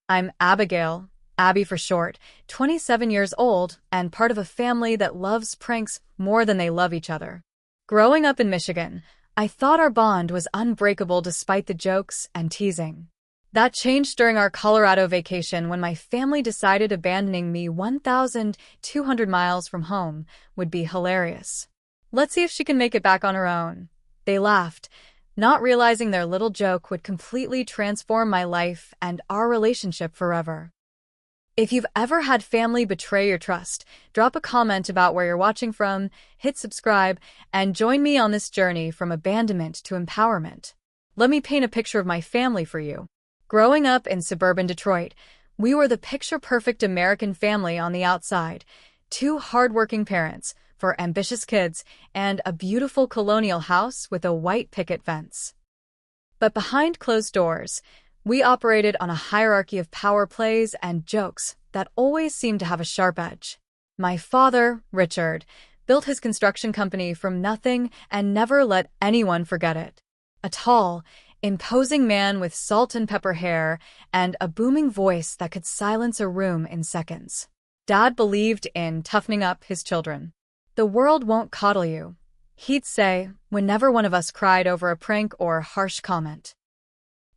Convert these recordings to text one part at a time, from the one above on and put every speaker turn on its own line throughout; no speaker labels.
I'm Abigail, Abby for short, 27 years old, and part of a family that loves pranks more than they love each other. Growing up in Michigan, I thought our bond was unbreakable despite the jokes and teasing. That changed during our Colorado vacation when my family decided abandoning me 1,200 miles from home would be hilarious. Let's see if she can make it back on her own. They laughed, not realizing their little joke would completely transform my life and our relationship forever. If you've ever had family betray your trust, drop a comment about where you're watching from, hit subscribe, and join me on this journey from abandonment to empowerment. Let me paint a picture of my family for you. Growing up in suburban Detroit, we were the picture-perfect American family on the outside. Two hardworking parents, for ambitious kids, and a beautiful colonial house with a white picket fence. But behind closed doors, we operated on a hierarchy of power plays and jokes that always seemed to have a sharp edge. My father, Richard, built his construction company from nothing and never let anyone forget it. A tall, imposing man with salt and pepper hair and a booming voice that could silence a room in seconds. Dad believed in toughening up his children. "The world won't coddle you," he'd say whenever one of us cried over a prank or harsh comment.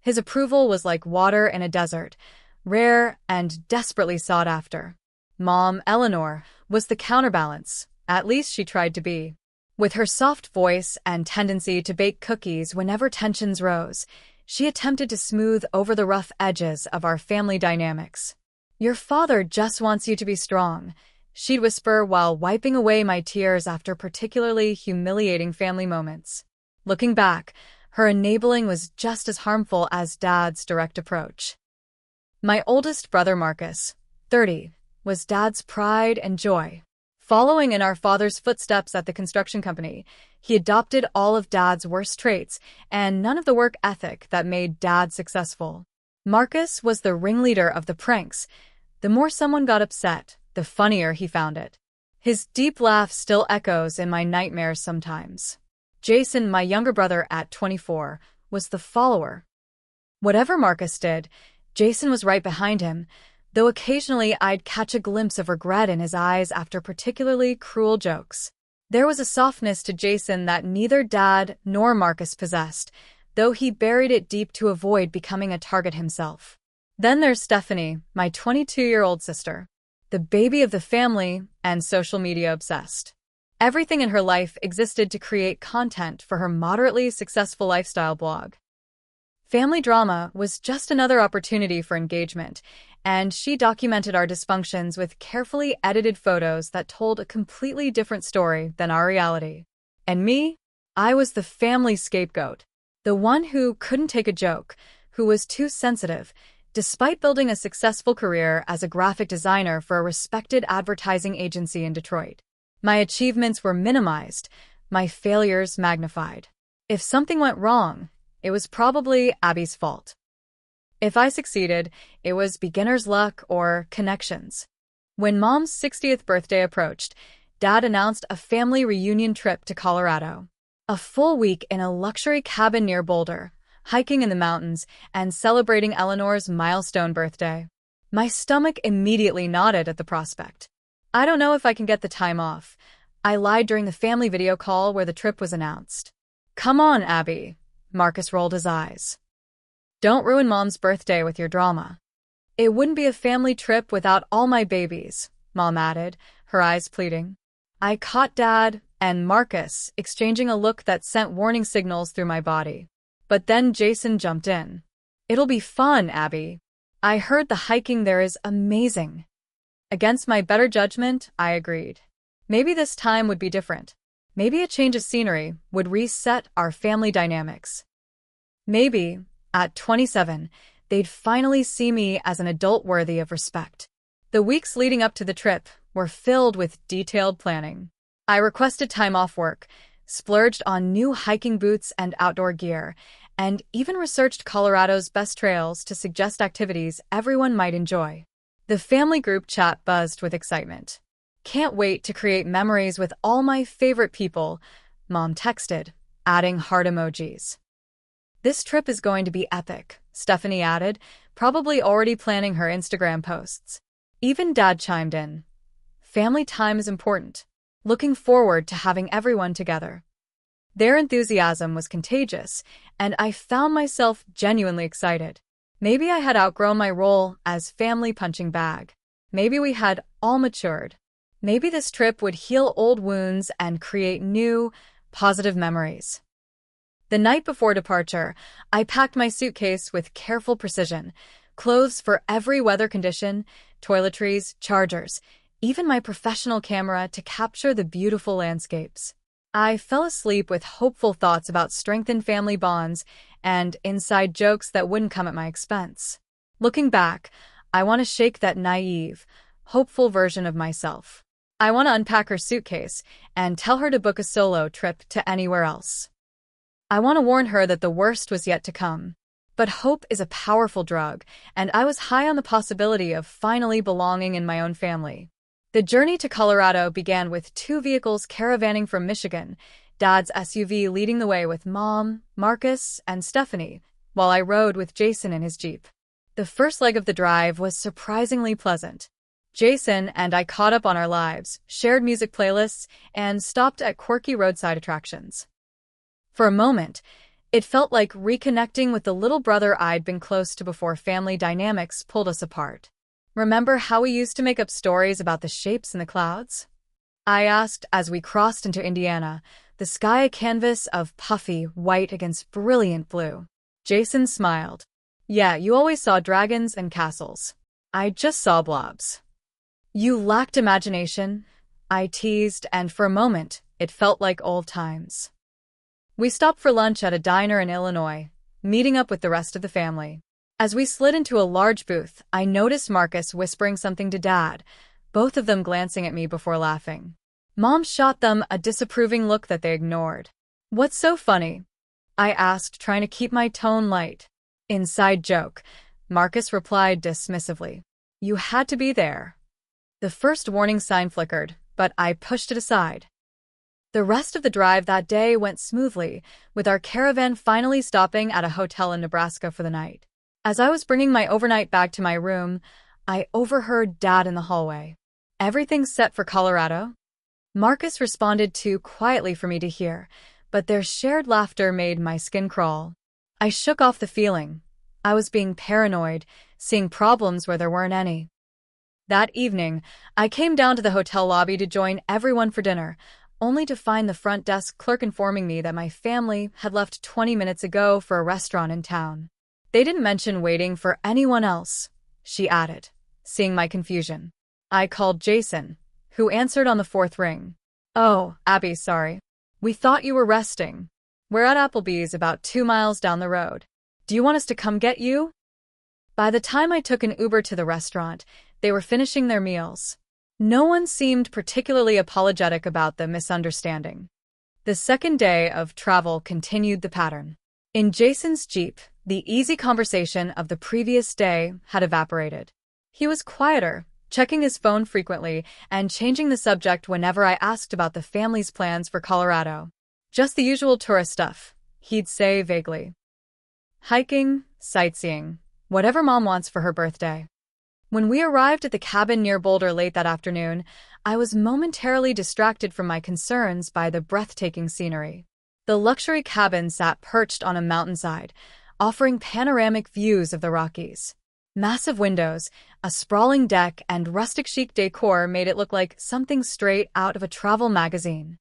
His approval was like water in a desert, rare and desperately sought after. Mom, Eleanor, was the counterbalance, at least she tried to be. With her soft voice and tendency to bake cookies whenever tensions rose, she attempted to smooth over the rough edges of our family dynamics. "Your father just wants you to be strong," she'd whisper while wiping away my tears after particularly humiliating family moments. Looking back, her enabling was just as harmful as Dad's direct approach. My oldest brother Marcus, 30, was Dad's pride and joy. Following in our father's footsteps at the construction company, he adopted all of Dad's worst traits and none of the work ethic that made Dad successful. Marcus was the ringleader of the pranks. The more someone got upset, the funnier he found it. His deep laugh still echoes in my nightmares sometimes. Jason, my younger brother at 24, was the follower. Whatever Marcus did, Jason was right behind him, though occasionally I'd catch a glimpse of regret in his eyes after particularly cruel jokes. There was a softness to Jason that neither Dad nor Marcus possessed, though he buried it deep to avoid becoming a target himself. Then there's Stephanie, my 22-year-old sister, the baby of the family and social media obsessed. Everything in her life existed to create content for her moderately successful lifestyle blog. Family drama was just another opportunity for engagement, and she documented our dysfunctions with carefully edited photos that told a completely different story than our reality. And me? I was the family scapegoat, the one who couldn't take a joke, who was too sensitive, despite building a successful career as a graphic designer for a respected advertising agency in Detroit. My achievements were minimized, my failures magnified. If something went wrong, it was probably Abby's fault. If I succeeded, it was beginner's luck or connections. When Mom's 60th birthday approached, Dad announced a family reunion trip to Colorado. A full week in a luxury cabin near Boulder, hiking in the mountains, and celebrating Eleanor's milestone birthday. My stomach immediately nodded at the prospect. "I don't know if I can get the time off," I lied during the family video call where the trip was announced. "Come on, Abby," Marcus rolled his eyes. "Don't ruin Mom's birthday with your drama." "It wouldn't be a family trip without all my babies," Mom added, her eyes pleading. I caught Dad and Marcus exchanging a look that sent warning signals through my body. But then Jason jumped in. "It'll be fun, Abby. I heard the hiking there is amazing." Against my better judgment, I agreed. Maybe this time would be different. Maybe a change of scenery would reset our family dynamics. Maybe, at 27, they'd finally see me as an adult worthy of respect. The weeks leading up to the trip were filled with detailed planning. I requested time off work, splurged on new hiking boots and outdoor gear, and even researched Colorado's best trails to suggest activities everyone might enjoy. The family group chat buzzed with excitement. "Can't wait to create memories with all my favorite people," Mom texted, adding heart emojis. "This trip is going to be epic," Stephanie added, probably already planning her Instagram posts. Even Dad chimed in. Family time is important. Looking forward to having everyone together. Their enthusiasm was contagious, and I found myself genuinely excited. Maybe I had outgrown my role as family punching bag. Maybe we had all matured. Maybe this trip would heal old wounds and create new, positive memories. The night before departure, I packed my suitcase with careful precision, clothes for every weather condition, toiletries, chargers, even my professional camera to capture the beautiful landscapes. I fell asleep with hopeful thoughts about strengthened family bonds and inside jokes that wouldn't come at my expense. Looking back, I want to shake that naive, hopeful version of myself. I want to unpack her suitcase and tell her to book a solo trip to anywhere else. I want to warn her that the worst was yet to come. But hope is a powerful drug, and I was high on the possibility of finally belonging in my own family. The journey to Colorado began with 2 vehicles caravanning from Michigan, Dad's SUV leading the way with Mom, Marcus, and Stephanie, while I rode with Jason in his Jeep. The first leg of the drive was surprisingly pleasant. Jason and I caught up on our lives, shared music playlists, and stopped at quirky roadside attractions. For a moment, it felt like reconnecting with the little brother I'd been close to before family dynamics pulled us apart. Remember how we used to make up stories about the shapes in the clouds? I asked as we crossed into Indiana, the sky a canvas of puffy white against brilliant blue. Jason smiled. Yeah, you always saw dragons and castles. I just saw blobs. You lacked imagination, I teased, and for a moment, it felt like old times. We stopped for lunch at a diner in Illinois, meeting up with the rest of the family. As we slid into a large booth, I noticed Marcus whispering something to Dad, both of them glancing at me before laughing. Mom shot them a disapproving look that they ignored. What's so funny? I asked, trying to keep my tone light. Inside joke, Marcus replied dismissively. You had to be there. The first warning sign flickered, but I pushed it aside. The rest of the drive that day went smoothly, with our caravan finally stopping at a hotel in Nebraska for the night. As I was bringing my overnight bag to my room, I overheard Dad in the hallway. Everything's set for Colorado? Marcus responded too quietly for me to hear, but their shared laughter made my skin crawl. I shook off the feeling. I was being paranoid, seeing problems where there weren't any. That evening, I came down to the hotel lobby to join everyone for dinner, only to find the front desk clerk informing me that my family had left 20 minutes ago for a restaurant in town. They didn't mention waiting for anyone else, she added, seeing my confusion. I called Jason, who answered on the 4th ring. Oh, Abby, sorry. We thought you were resting. We're at Applebee's about 2 miles down the road. Do you want us to come get you? By the time I took an Uber to the restaurant, they were finishing their meals. No one seemed particularly apologetic about the misunderstanding. The second day of travel continued the pattern. In Jason's Jeep, the easy conversation of the previous day had evaporated. He was quieter, checking his phone frequently and changing the subject whenever I asked about the family's plans for Colorado. Just the usual tourist stuff, he'd say vaguely. Hiking, sightseeing, whatever Mom wants for her birthday. When we arrived at the cabin near Boulder late that afternoon, I was momentarily distracted from my concerns by the breathtaking scenery. The luxury cabin sat perched on a mountainside, offering panoramic views of the Rockies. Massive windows, a sprawling deck, and rustic chic decor made it look like something straight out of a travel magazine.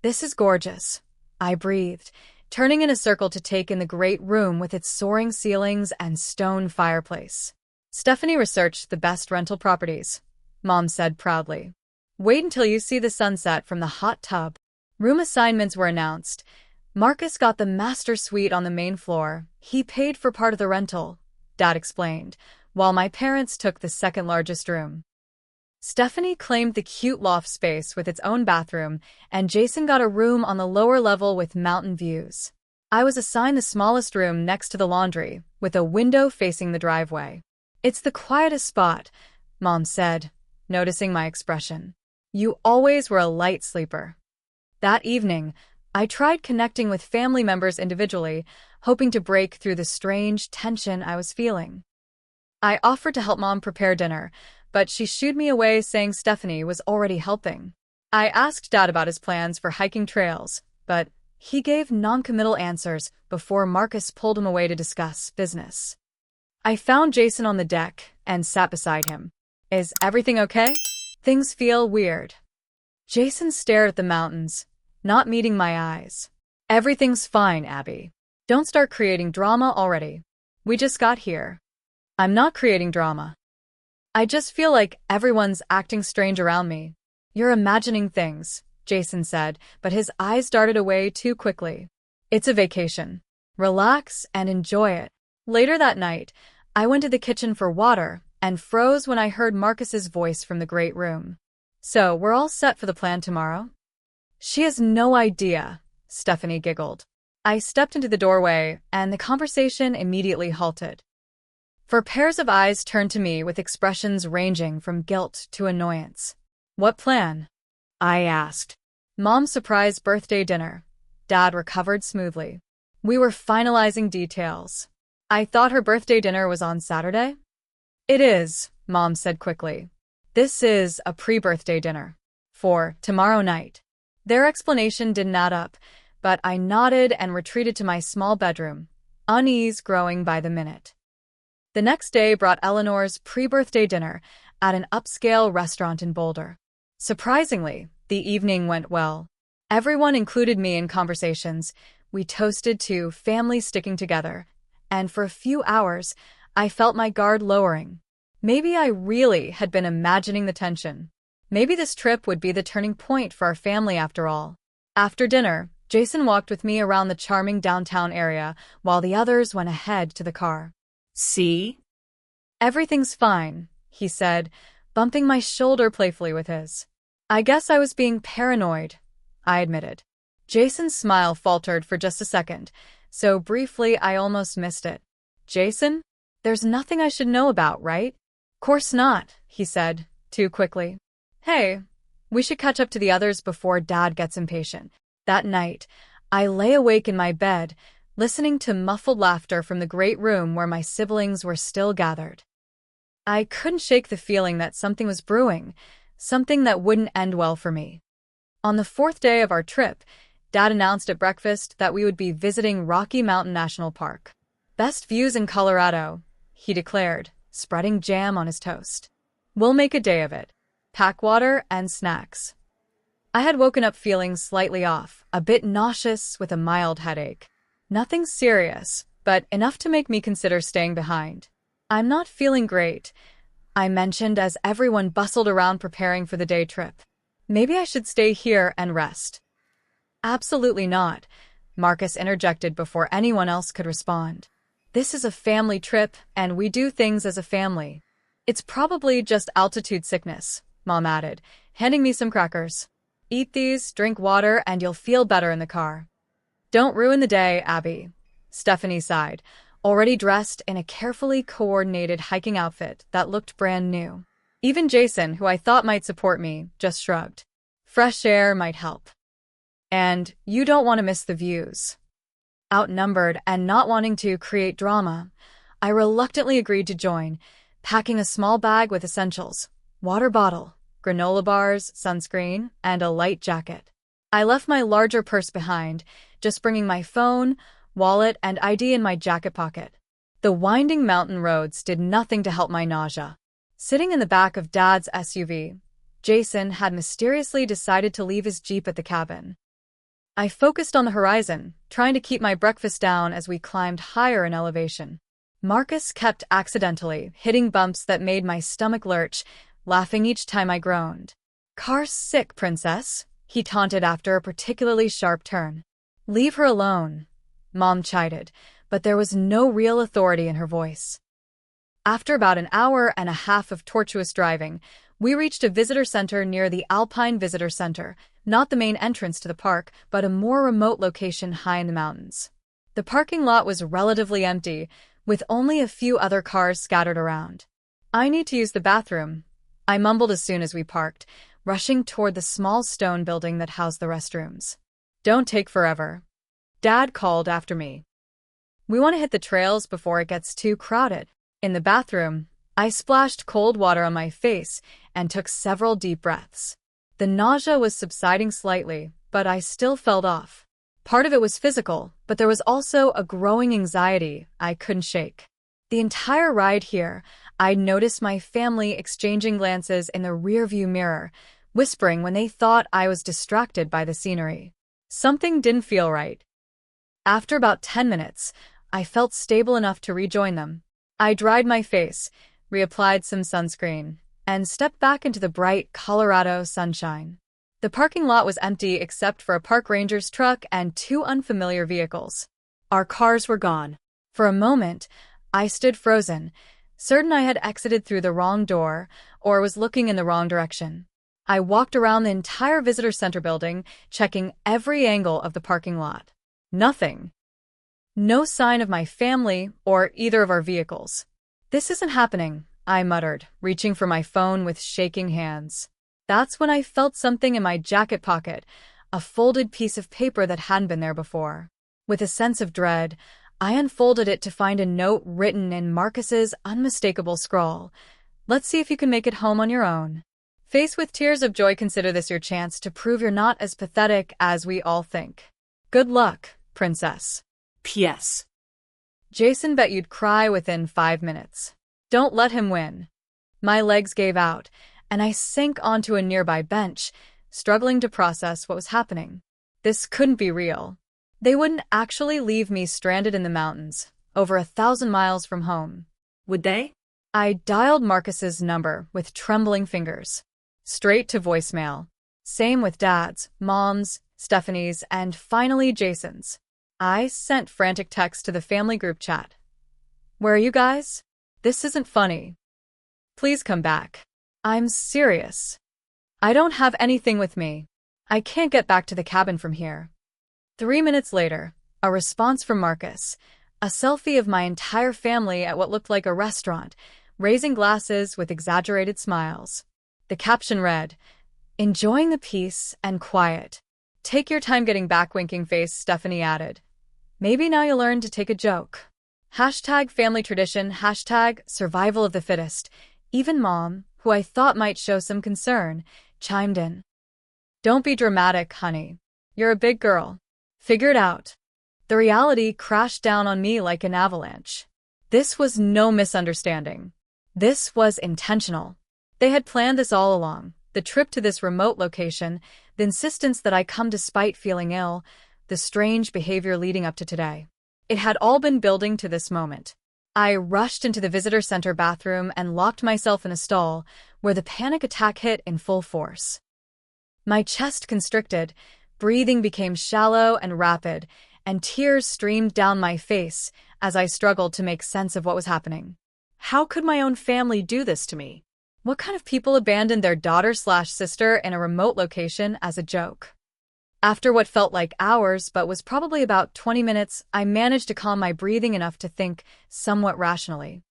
This is gorgeous, I breathed, turning in a circle to take in the great room with its soaring ceilings and stone fireplace. Stephanie researched the best rental properties, Mom said proudly. Wait until you see the sunset from the hot tub. Room assignments were announced. Marcus got the master suite on the main floor. He paid for part of the rental, Dad explained, while my parents took the second largest room. Stephanie claimed the cute loft space with its own bathroom, and Jason got a room on the lower level with mountain views. I was assigned the smallest room next to the laundry, with a window facing the driveway. It's the quietest spot, Mom said, noticing my expression. You always were a light sleeper. That evening, I tried connecting with family members individually, hoping to break through the strange tension I was feeling. I offered to help Mom prepare dinner, but she shooed me away saying Stephanie was already helping. I asked Dad about his plans for hiking trails, but he gave non-committal answers before Marcus pulled him away to discuss business. I found Jason on the deck and sat beside him. Is everything okay? Things feel weird. Jason stared at the mountains, not meeting my eyes. Everything's fine, Abby. Don't start creating drama already. We just got here. I'm not creating drama. I just feel like everyone's acting strange around me. You're imagining things, Jason said, but his eyes darted away too quickly. It's a vacation. Relax and enjoy it. Later that night, I went to the kitchen for water and froze when I heard Marcus's voice from the great room. So, we're all set for the plan tomorrow? She has no idea, Stephanie giggled. I stepped into the doorway, and the conversation immediately halted. For pairs of eyes turned to me with expressions ranging from guilt to annoyance. What plan? I asked. Mom's surprise birthday dinner. Dad recovered smoothly. We were finalizing details. I thought her birthday dinner was on Saturday? It is, Mom said quickly. This is a pre-birthday dinner. For tomorrow night. Their explanation didn't add up, but I nodded and retreated to my small bedroom, unease growing by the minute. The next day brought Eleanor's pre-birthday dinner at an upscale restaurant in Boulder. Surprisingly, the evening went well. Everyone included me in conversations. We toasted to family sticking together, and for a few hours, I felt my guard lowering. Maybe I really had been imagining the tension. Maybe this trip would be the turning point for our family after all. After dinner, Jason walked with me around the charming downtown area while the others went ahead to the car. See? Everything's fine, he said, bumping my shoulder playfully with his. I guess I was being paranoid, I admitted. Jason's smile faltered for just a second, so briefly I almost missed it. Jason? There's nothing I should know about, right? Course not, he said, too quickly. Hey, we should catch up to the others before Dad gets impatient. That night, I lay awake in my bed, listening to muffled laughter from the great room where my siblings were still gathered. I couldn't shake the feeling that something was brewing, something that wouldn't end well for me. On the fourth day of our trip, Dad announced at breakfast that we would be visiting Rocky Mountain National Park. Best views in Colorado, he declared, spreading jam on his toast. We'll make a day of it. Pack water and snacks. I had woken up feeling slightly off, a bit nauseous with a mild headache. Nothing serious, but enough to make me consider staying behind. I'm not feeling great, I mentioned as everyone bustled around preparing for the day trip. Maybe I should stay here and rest. Absolutely not, Marcus interjected before anyone else could respond. This is a family trip, and we do things as a family. It's probably just altitude sickness, Mom added, handing me some crackers. Eat these, drink water, and you'll feel better in the car. Don't ruin the day, Abby, Stephanie sighed, already dressed in a carefully coordinated hiking outfit that looked brand new. Even Jason, who I thought might support me, just shrugged. Fresh air might help. And you don't want to miss the views. Outnumbered and not wanting to create drama, I reluctantly agreed to join, packing a small bag with essentials, water bottle, granola bars, sunscreen, and a light jacket. I left my larger purse behind, just bringing my phone, wallet, and ID in my jacket pocket. The winding mountain roads did nothing to help my nausea. Sitting in the back of Dad's SUV, Jason had mysteriously decided to leave his Jeep at the cabin. I focused on the horizon, trying to keep my breakfast down as we climbed higher in elevation. Marcus kept accidentally hitting bumps that made my stomach lurch, laughing each time I groaned. "Car sick, princess," he taunted after a particularly sharp turn. "Leave her alone," Mom chided, but there was no real authority in her voice. After about an hour and a half of tortuous driving, we reached a visitor center near the Alpine Visitor Center, not the main entrance to the park, but a more remote location high in the mountains. The parking lot was relatively empty, with only a few other cars scattered around. "I need to use the bathroom," I mumbled as soon as we parked, rushing toward the small stone building that housed the restrooms. Don't take forever. Dad called after me. We want to hit the trails before it gets too crowded. In the bathroom, I splashed cold water on my face and took several deep breaths. The nausea was subsiding slightly, but I still felt off. Part of it was physical, but there was also a growing anxiety I couldn't shake. The entire ride here, I'd noticed my family exchanging glances in the rearview mirror, whispering when they thought I was distracted by the scenery. Something didn't feel right. After about 10 minutes, I felt stable enough to rejoin them. I dried my face, reapplied some sunscreen, and stepped back into the bright Colorado sunshine. The parking lot was empty except for a park ranger's truck and two unfamiliar vehicles. Our cars were gone. For a moment, I stood frozen, certain I had exited through the wrong door or was looking in the wrong direction. I walked around the entire visitor center building, checking every angle of the parking lot. Nothing. No sign of my family or either of our vehicles. This isn't happening, I muttered, reaching for my phone with shaking hands. That's when I felt something in my jacket pocket, a folded piece of paper that hadn't been there before. With a sense of dread, I unfolded it to find a note written in Marcus's unmistakable scrawl. Let's see if you can make it home on your own. Faced with tears of joy, consider this your chance to prove you're not as pathetic as we all think. Good luck, princess.
P.S.
Jason bet you'd cry within 5 minutes. Don't let him win. My legs gave out, and I sank onto a nearby bench, struggling to process what was happening. This couldn't be real. They wouldn't actually leave me stranded in the mountains, over 1,000 miles from home.
Would they?
I dialed Marcus's number with trembling fingers. Straight to voicemail. Same with Dad's, Mom's, Stephanie's, and finally Jason's. I sent frantic texts to the family group chat. Where are you guys? This isn't funny. Please come back. I'm serious. I don't have anything with me. I can't get back to the cabin from here. 3 minutes later, a response from Marcus, a selfie of my entire family at what looked like a restaurant, raising glasses with exaggerated smiles. The caption read, "Enjoying the peace and quiet. Take your time getting back," winking face, Stephanie added. Maybe now you'll learn to take a joke. Hashtag family tradition, hashtag survival of the fittest. Even Mom, who I thought might show some concern, chimed in. Don't be dramatic, honey. You're a big girl. Figure it out. The reality crashed down on me like an avalanche. This was no misunderstanding. This was intentional. They had planned this all along. The trip to this remote location, the insistence that I come despite feeling ill, the strange behavior leading up to today. It had all been building to this moment. I rushed into the visitor center bathroom and locked myself in a stall, where the panic attack hit in full force. My chest constricted, breathing became shallow and rapid, and tears streamed down my face as I struggled to make sense of what was happening. How could my own family do this to me? What kind of people abandoned their daughter/sister in a remote location as a joke? After what felt like hours but was probably about 20 minutes, I managed to calm my breathing enough to think somewhat rationally.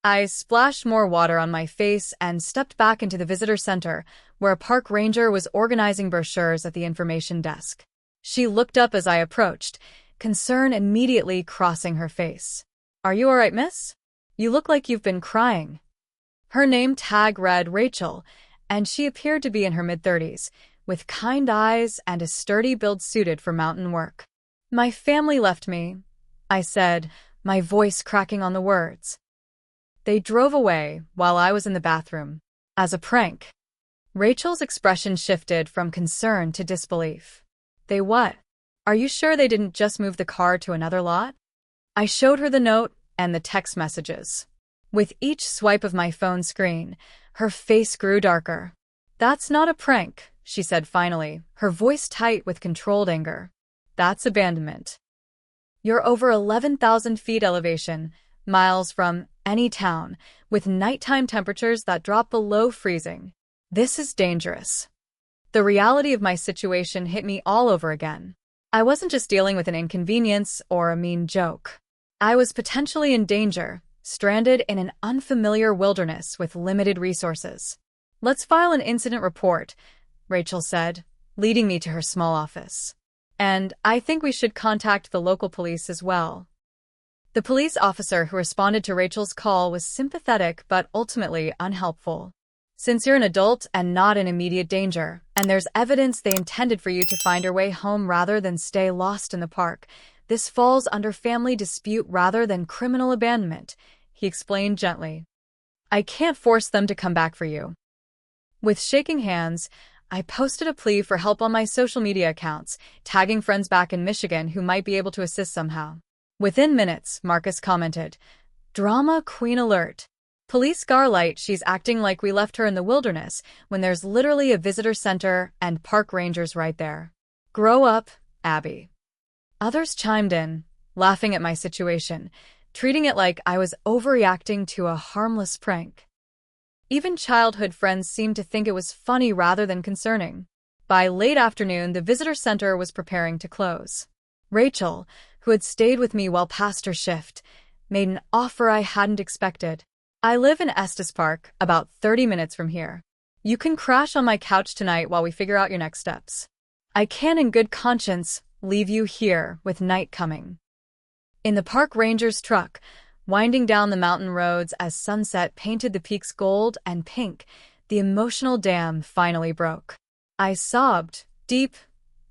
I splashed more water on my face and stepped back into the visitor center, where a park ranger was organizing brochures at the information desk. She looked up as I approached, concern immediately crossing her face. Are you all right, miss? You look like you've been crying. Her name tag read Rachel, and she appeared to be in her mid-30s, with kind eyes and a sturdy build suited for mountain work. My family left me, I said, my voice cracking on the words. They drove away while I was in the bathroom. As a prank. Rachel's expression shifted from concern to disbelief. They what? Are you sure they didn't just move the car to another lot? I showed her the note and the text messages. With each swipe of my phone screen, her face grew darker. That's not a prank, she said finally, her voice tight with controlled anger. That's abandonment. You're over 11,000 feet elevation, miles from any town, with nighttime temperatures that drop below freezing. This is dangerous. The reality of my situation hit me all over again. I wasn't just dealing with an inconvenience or a mean joke. I was potentially in danger, stranded in an unfamiliar wilderness with limited resources. Let's file an incident report, Rachel said, leading me to her small office. And I think we should contact the local police as well. The police officer who responded to Rachel's call was sympathetic but ultimately unhelpful. Since you're an adult and not in immediate danger, and there's evidence they intended for you to find your way home rather than stay lost in the park, this falls under family dispute rather than criminal abandonment, he explained gently. I can't force them to come back for you. With shaking hands, I posted a plea for help on my social media accounts, tagging friends back in Michigan who might be able to assist somehow. Within minutes, Marcus commented, "Drama queen alert. Police garlight she's acting like we left her in the wilderness when there's literally a visitor center and park rangers right there. Grow up, Abby." Others chimed in, laughing at my situation, treating it like I was overreacting to a harmless prank. Even childhood friends seemed to think it was funny rather than concerning. By late afternoon, the visitor center was preparing to close. Rachel, who had stayed with me while past her shift, made an offer I hadn't expected. I live in Estes Park, about 30 minutes from here. You can crash on my couch tonight while we figure out your next steps. I can in good conscience leave you here with night coming. In the park ranger's truck, winding down the mountain roads as sunset painted the peaks gold and pink, the emotional dam finally broke. I sobbed, deep,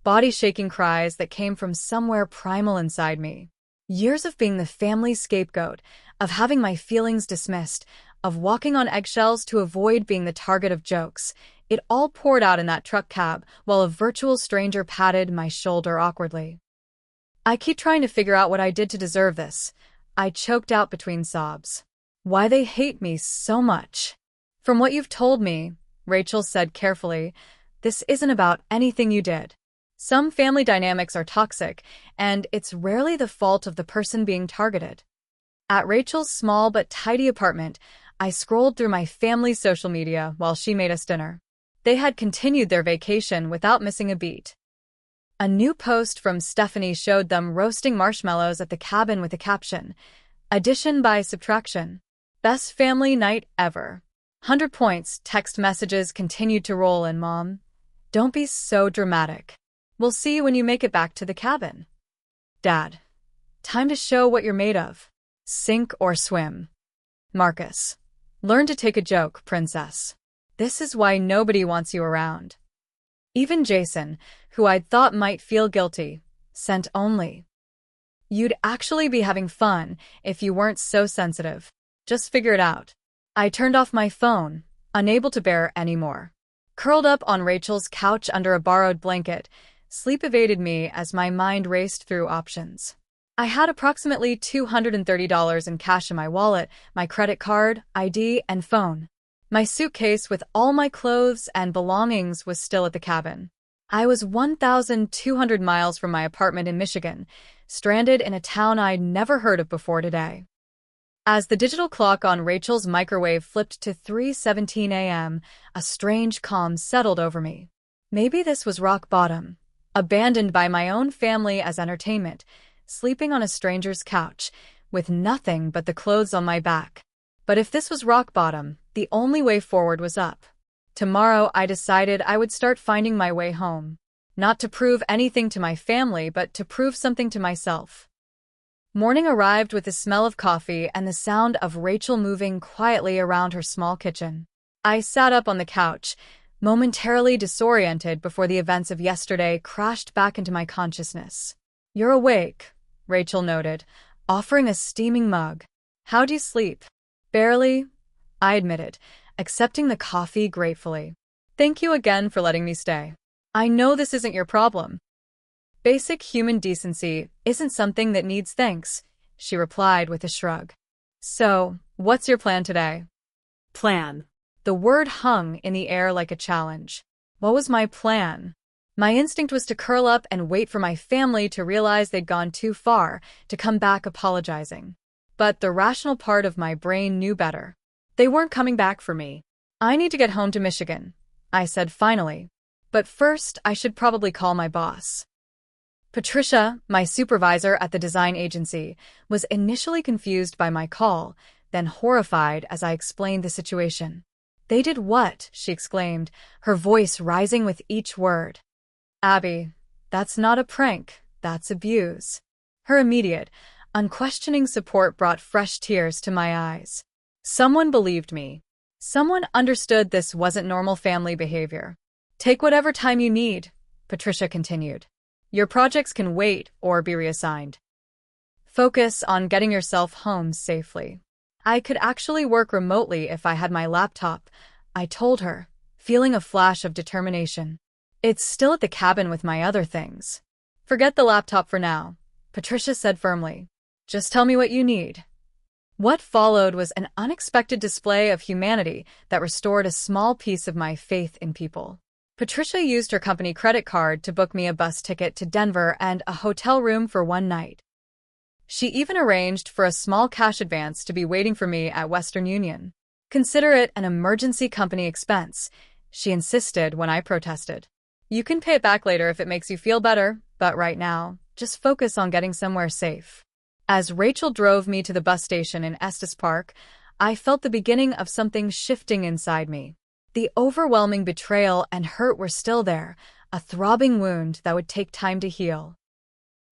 body-shaking cries that came from somewhere primal inside me. Years of being the family scapegoat, of having my feelings dismissed, of walking on eggshells to avoid being the target of jokes, it all poured out in that truck cab while a virtual stranger patted my shoulder awkwardly. I keep trying to figure out what I did to deserve this, I choked out between sobs. Why they hate me so much. From what you've told me, Rachel said carefully, this isn't about anything you did. Some family dynamics are toxic, and it's rarely the fault of the person being targeted. At Rachel's small but tidy apartment, I scrolled through my family's social media while she made us dinner. They had continued their vacation without missing a beat. A new post from Stephanie showed them roasting marshmallows at the cabin with a caption, "Addition by subtraction. Best family night ever." 100 points. Text messages continued to roll in, "Mom, don't be so dramatic. We'll see you when you make it back to the cabin." "Dad, time to show what you're made of. Sink or swim." "Marcus, learn to take a joke, princess. This is why nobody wants you around." Even Jason, who I'd thought might feel guilty, sent only, "You'd actually be having fun if you weren't so sensitive. Just figure it out." I turned off my phone, unable to bear any more. Curled up on Rachel's couch under a borrowed blanket, sleep evaded me as my mind raced through options. I had approximately $230 in cash in my wallet, my credit card, ID, and phone. My suitcase with all my clothes and belongings was still at the cabin. I was 1,200 miles from my apartment in Michigan, stranded in a town I'd never heard of before today. As the digital clock on Rachel's microwave flipped to 3:17 a.m., a strange calm settled over me. Maybe this was rock bottom, abandoned by my own family as entertainment, sleeping on a stranger's couch, with nothing but the clothes on my back. But if this was rock bottom, the only way forward was up. Tomorrow, I decided I would start finding my way home. Not to prove anything to my family, but to prove something to myself. Morning arrived with the smell of coffee and the sound of Rachel moving quietly around her small kitchen. I sat up on the couch, momentarily disoriented before the events of yesterday crashed back into my consciousness. "You're awake," Rachel noted, offering a steaming mug. "How'd you sleep?" "Barely," I admitted, accepting the coffee gratefully. "Thank you again for letting me stay. I know this isn't your problem." "Basic human decency isn't something that needs thanks," she replied with a shrug. "So, what's your plan today?"
Plan.
The word hung in the air like a challenge. What was my plan? My instinct was to curl up and wait for my family to realize they'd gone too far, to come back apologizing. But the rational part of my brain knew better. They weren't coming back for me. "I need to get home to Michigan," I said finally. "But first, I should probably call my boss." Patricia, my supervisor at the design agency, was initially confused by my call, then horrified as I explained the situation. "They did what?" she exclaimed, her voice rising with each word. "Abby, That's not a prank, that's abuse. Her immediate, unquestioning support brought fresh tears to my eyes. Someone believed me. Someone understood this wasn't normal family behavior. Take whatever time you need, Patricia continued. Your projects can wait or be reassigned. Focus on getting yourself home safely. I could actually work remotely if I had my laptop, I told her, feeling a flash of determination. It's still at the cabin with my other things. Forget the laptop for now, Patricia said firmly. Just tell me what you need. What followed was an unexpected display of humanity that restored a small piece of my faith in people. Patricia used her company credit card to book me a bus ticket to Denver and a hotel room for one night. She even arranged for a small cash advance to be waiting for me at Western Union. Consider it an emergency company expense, she insisted when I protested. You can pay it back later if it makes you feel better, but right now, just focus on getting somewhere safe. As Rachel drove me to the bus station in Estes Park, I felt the beginning of something shifting inside me. The overwhelming betrayal and hurt were still there, a throbbing wound that would take time to heal.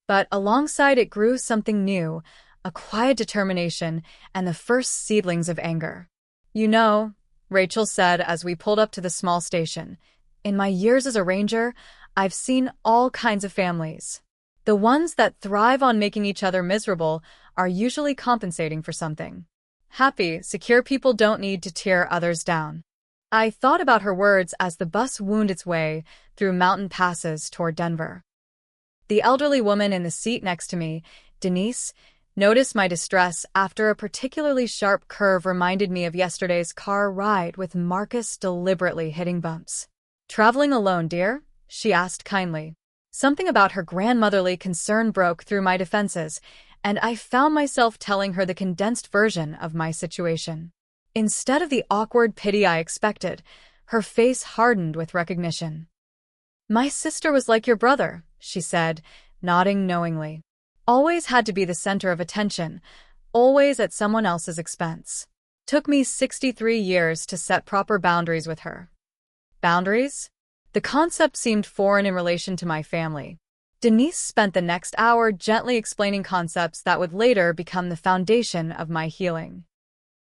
But alongside it grew something new, a quiet determination and the first seedlings of anger. You know, Rachel said as we pulled up to the small station, in my years as a ranger, I've seen all kinds of families. The ones that thrive on making each other miserable are usually compensating for something. Happy, secure people don't need to tear others down. I thought about her words as the bus wound its way through mountain passes toward Denver. The elderly woman in the seat next to me, Denise, noticed my distress after a particularly sharp curve reminded me of yesterday's car ride with Marcus deliberately hitting bumps. Traveling alone, dear? She asked kindly. Something about her grandmotherly concern broke through my defenses, and I found myself telling her the condensed version of my situation. Instead of the awkward pity I expected, her face hardened with recognition. My sister was like your brother, she said, nodding knowingly. Always had to be the center of attention, always at someone else's expense. Took me 63 years to set proper boundaries with her. Boundaries? The concept seemed foreign in relation to my family. Denise spent the next hour gently explaining concepts that would later become the foundation of my healing.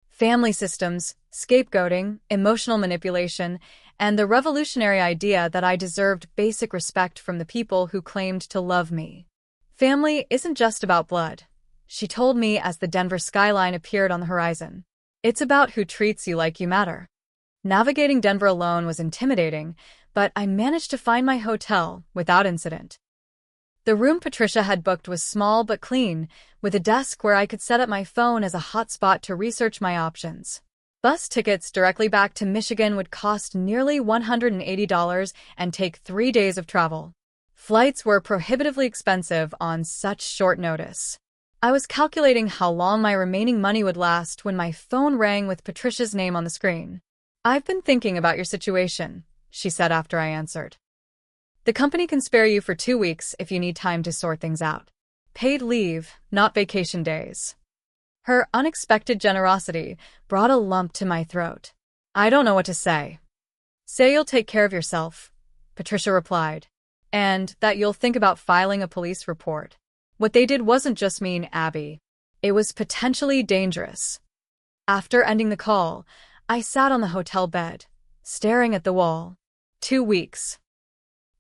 Family systems, scapegoating, emotional manipulation, and the revolutionary idea that I deserved basic respect from the people who claimed to love me. Family isn't just about blood, she told me as the Denver skyline appeared on the horizon. It's about who treats you like you matter. Navigating Denver alone was intimidating, but I managed to find my hotel without incident. The room Patricia had booked was small but clean, with a desk where I could set up my phone as a hotspot to research my options. Bus tickets directly back to Michigan would cost nearly $180 and take 3 days of travel. Flights were prohibitively expensive on such short notice. I was calculating how long my remaining money would last when my phone rang with Patricia's name on the screen. I've been thinking about your situation, she said after I answered. The company can spare you for 2 weeks if you need time to sort things out. Paid leave, not vacation days. Her unexpected generosity brought a lump to my throat. I don't know what to say. Say you'll take care of yourself, Patricia replied, and that you'll think about filing a police report. What they did wasn't just mean Abby. It was potentially dangerous. After ending the call, I sat on the hotel bed, staring at the wall. 2 weeks.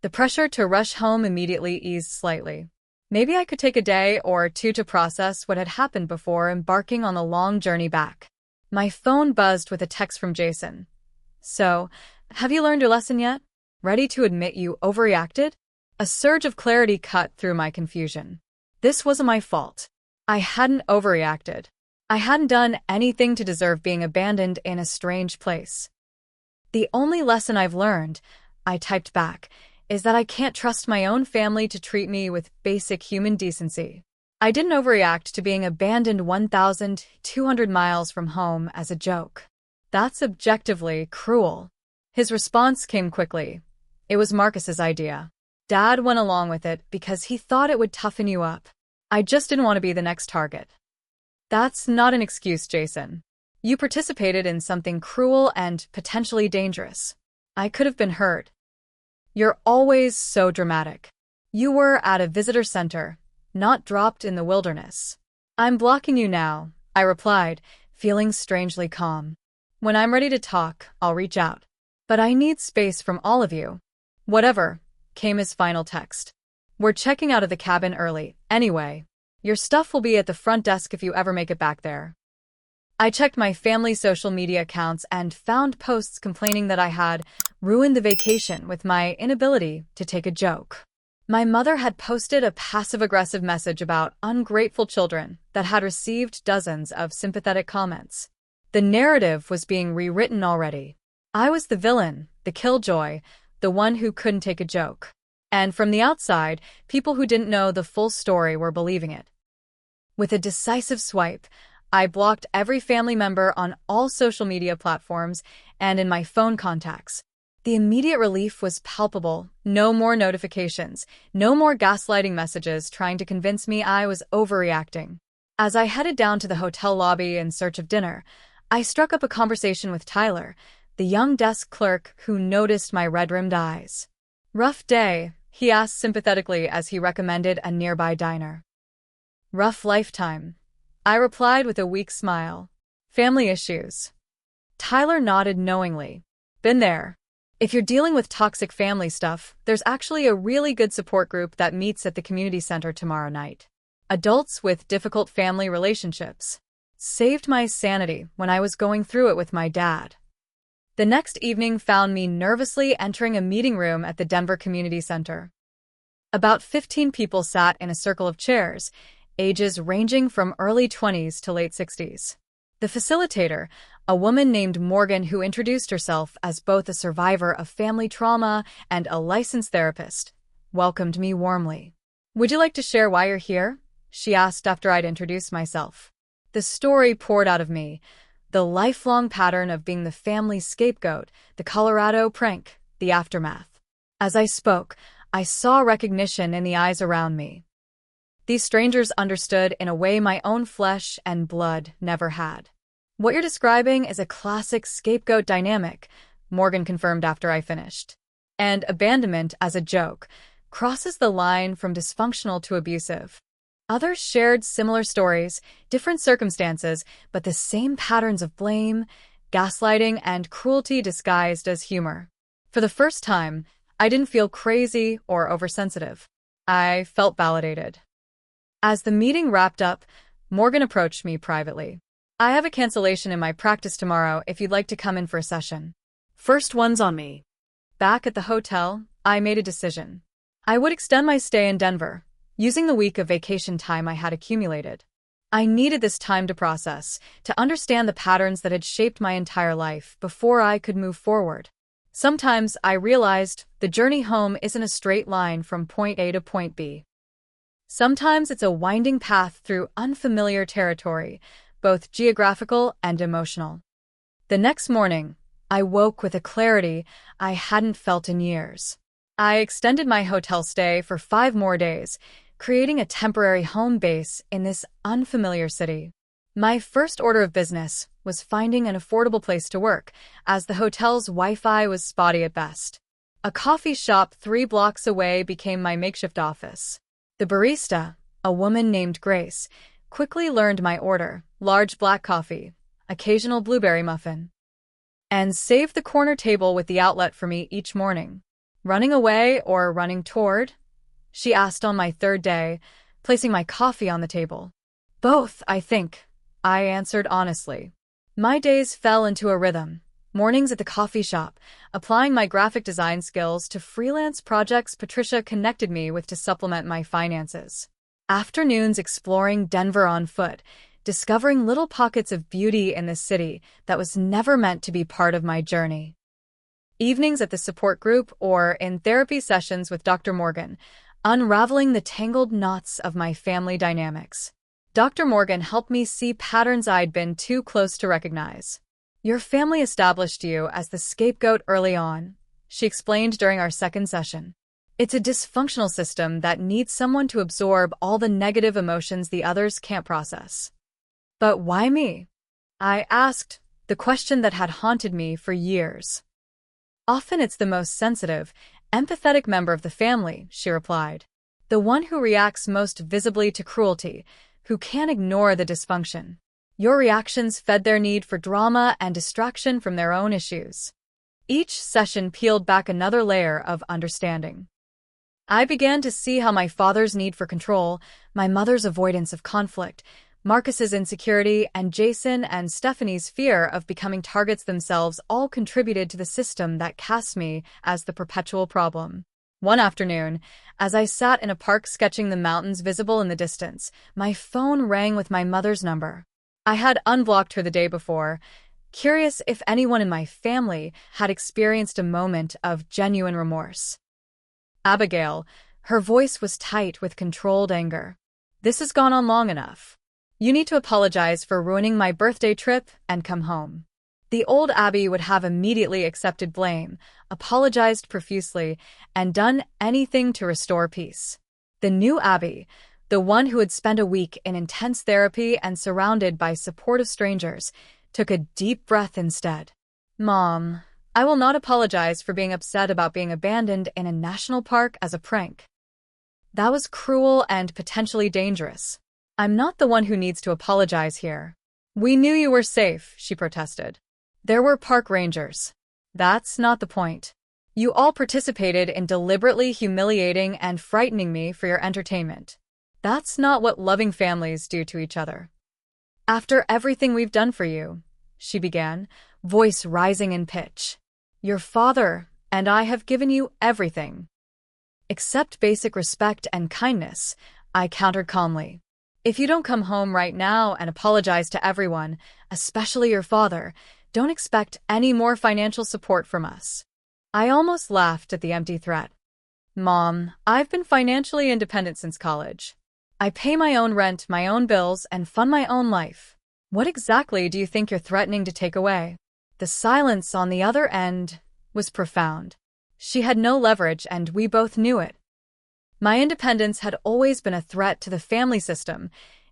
The pressure to rush home immediately eased slightly. Maybe I could take a day or 2 to process what had happened before embarking on the long journey back. My phone buzzed with a text from Jason. So, have you learned your lesson yet? Ready to admit you overreacted? A surge of clarity cut through my confusion. This wasn't my fault. I hadn't overreacted. I hadn't done anything to deserve being abandoned in a strange place. The only lesson I've learned, I typed back, is that I can't trust my own family to treat me with basic human decency. I didn't overreact to being abandoned 1,200 miles from home as a joke. That's objectively cruel. His response came quickly. It was Marcus's idea. Dad went along with it because he thought it would toughen you up. I just didn't want to be the next target. That's not an excuse, Jason. You participated in something cruel and potentially dangerous. I could have been hurt. You're always so dramatic. You were at a visitor center, not dropped in the wilderness. I'm blocking you now, I replied, feeling strangely calm. When I'm ready to talk, I'll reach out. But I need space from all of you. Whatever, came his final text. We're checking out of the cabin early, anyway. Your stuff will be at the front desk if you ever make it back there. I checked my family's social media accounts and found posts complaining that I had ruined the vacation with my inability to take a joke. My mother had posted a passive-aggressive message about ungrateful children that had received dozens of sympathetic comments. The narrative was being rewritten already. I was the villain, the killjoy, the one who couldn't take a joke. And from the outside, people who didn't know the full story were believing it. With a decisive swipe, I blocked every family member on all social media platforms and in my phone contacts. The immediate relief was palpable. No more notifications, no more gaslighting messages trying to convince me I was overreacting. As I headed down to the hotel lobby in search of dinner, I struck up a conversation with Tyler, the young desk clerk who noticed my red-rimmed eyes. Rough day, he asked sympathetically as he recommended a nearby diner. Rough lifetime, I replied with a weak smile. Family issues. Tyler nodded knowingly. Been there. If you're dealing with toxic family stuff, there's actually a really good support group that meets at the community center tomorrow night. Adults with difficult family relationships. Saved my sanity when I was going through it with my dad. The next evening found me nervously entering a meeting room at the Denver Community Center. About 15 people sat in a circle of chairs, ages ranging from early 20s to late 60s. The facilitator, a woman named Morgan who introduced herself as both a survivor of family trauma and a licensed therapist, welcomed me warmly. Would you like to share why you're here? She asked after I'd introduced myself. The story poured out of me, the lifelong pattern of being the family scapegoat, the Colorado prank, the aftermath. As I spoke, I saw recognition in the eyes around me. These strangers understood in a way my own flesh and blood never had. What you're describing is a classic scapegoat dynamic, Morgan confirmed after I finished. And abandonment as a joke crosses the line from dysfunctional to abusive. Others shared similar stories, different circumstances, but the same patterns of blame, gaslighting, and cruelty disguised as humor. For the first time, I didn't feel crazy or oversensitive. I felt validated. As the meeting wrapped up, Morgan approached me privately. I have a cancellation in my practice tomorrow if you'd like to come in for a session. First one's on me. Back at the hotel, I made a decision. I would extend my stay in Denver, using the week of vacation time I had accumulated. I needed this time to process, to understand the patterns that had shaped my entire life before I could move forward. Sometimes I realized the journey home isn't a straight line from point A to point B. Sometimes it's a winding path through unfamiliar territory, both geographical and emotional. The next morning, I woke with a clarity I hadn't felt in years. I extended my hotel stay for 5 more days, creating a temporary home base in this unfamiliar city. My first order of business was finding an affordable place to work, as the hotel's Wi-Fi was spotty at best. A coffee shop 3 blocks away became my makeshift office. The barista, a woman named Grace, quickly learned my order: large black coffee, occasional blueberry muffin, and saved the corner table with the outlet for me each morning. Running away or running toward? She asked on my 3rd day, placing my coffee on the table. Both, I think, I answered honestly. My days fell into a rhythm. Mornings at the coffee shop, applying my graphic design skills to freelance projects Patricia connected me with to supplement my finances. Afternoons exploring Denver on foot, discovering little pockets of beauty in this city that was never meant to be part of my journey. Evenings at the support group or in therapy sessions with Dr. Morgan, unraveling the tangled knots of my family dynamics. Dr. Morgan helped me see patterns I'd been too close to recognize. Your family established you as the scapegoat early on, she explained during our 2nd session. It's a dysfunctional system that needs someone to absorb all the negative emotions the others can't process. But why me? I asked, the question that had haunted me for years. Often it's the most sensitive, empathetic member of the family, she replied. The one who reacts most visibly to cruelty, who can't ignore the dysfunction. Your reactions fed their need for drama and distraction from their own issues. Each session peeled back another layer of understanding. I began to see how my father's need for control, my mother's avoidance of conflict, Marcus's insecurity, and Jason and Stephanie's fear of becoming targets themselves all contributed to the system that cast me as the perpetual problem. One afternoon, as I sat in a park sketching the mountains visible in the distance, my phone rang with my mother's number. I had unblocked her the day before, curious if anyone in my family had experienced a moment of genuine remorse. Abigail, her voice was tight with controlled anger. "This has gone on long enough. You need to apologize for ruining my birthday trip and come home." The old Abby would have immediately accepted blame, apologized profusely, and done anything to restore peace. The new Abby, the one who had spent a week in intense therapy and surrounded by supportive strangers, took a deep breath instead. "Mom, I will not apologize for being upset about being abandoned in a national park as a prank. That was cruel and potentially dangerous. I'm not the one who needs to apologize here." "We knew you were safe," she protested. "There were park rangers. That's not the point. You all participated in deliberately humiliating and frightening me for your entertainment. That's not what loving families do to each other. After everything we've done for you," she began, voice rising in pitch, "your father and I have given you everything. Except basic respect and kindness," I countered calmly. "If you don't come home right now and apologize to everyone, especially your father, don't expect any more financial support from us." I almost laughed at the empty threat. "Mom, I've been financially independent since college. I pay my own rent, my own bills, and fund my own life. What exactly do you think you're threatening to take away?" The silence on the other end was profound. She had no leverage, and we both knew it. My independence had always been a threat to the family system.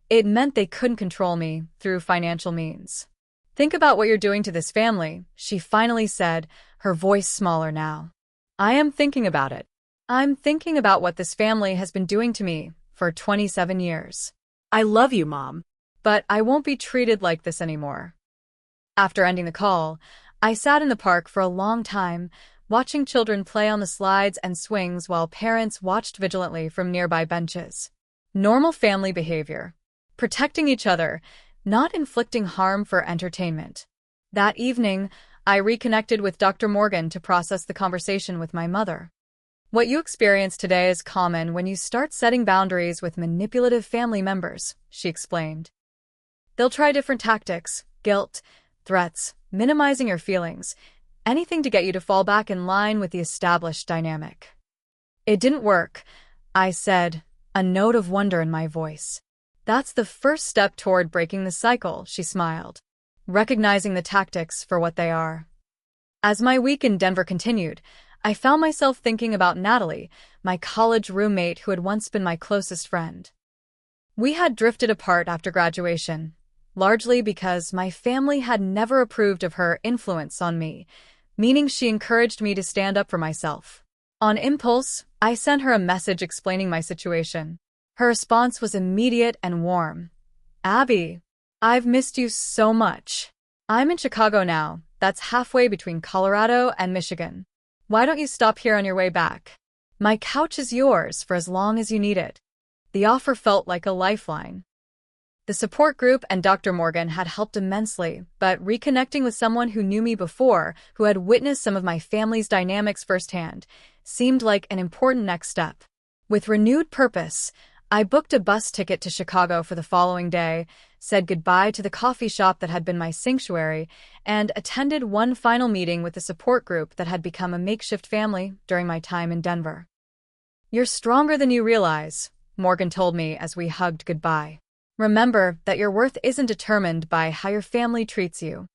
It meant they couldn't control me through financial means. "Think about what you're doing to this family," she finally said, her voice smaller now. "I am thinking about it. I'm thinking about what this family has been doing to me for 27 years. I love you, Mom, but I won't be treated like this anymore." After ending the call, I sat in the park for a long time, watching children play on the slides and swings while parents watched vigilantly from nearby benches. Normal family behavior. Protecting each other, not inflicting harm for entertainment. That evening, I reconnected with Dr. Morgan to process the conversation with my mother. "What you experience today is common when you start setting boundaries with manipulative family members," she explained. "They'll try different tactics, guilt, threats, minimizing your feelings, anything to get you to fall back in line with the established dynamic." "It didn't work," I said, a note of wonder in my voice. "That's the first step toward breaking the cycle," she smiled, recognizing the tactics for what they are. As my week in Denver continued, I found myself thinking about Natalie, my college roommate who had once been my closest friend. We had drifted apart after graduation, largely because my family had never approved of her influence on me, meaning she encouraged me to stand up for myself. On impulse, I sent her a message explaining my situation. Her response was immediate and warm. "Abby, I've missed you so much. I'm in Chicago now, that's halfway between Colorado and Michigan. Why don't you stop here on your way back? My couch is yours for as long as you need it." The offer felt like a lifeline. The support group and Dr. Morgan had helped immensely, but reconnecting with someone who knew me before, who had witnessed some of my family's dynamics firsthand, seemed like an important next step. With renewed purpose, I booked a bus ticket to Chicago for the following day, said goodbye to the coffee shop that had been my sanctuary, and attended one final meeting with the support group that had become a makeshift family during my time in Denver. "You're stronger than you realize," Morgan told me as we hugged goodbye. "Remember that your worth isn't determined by how your family treats you."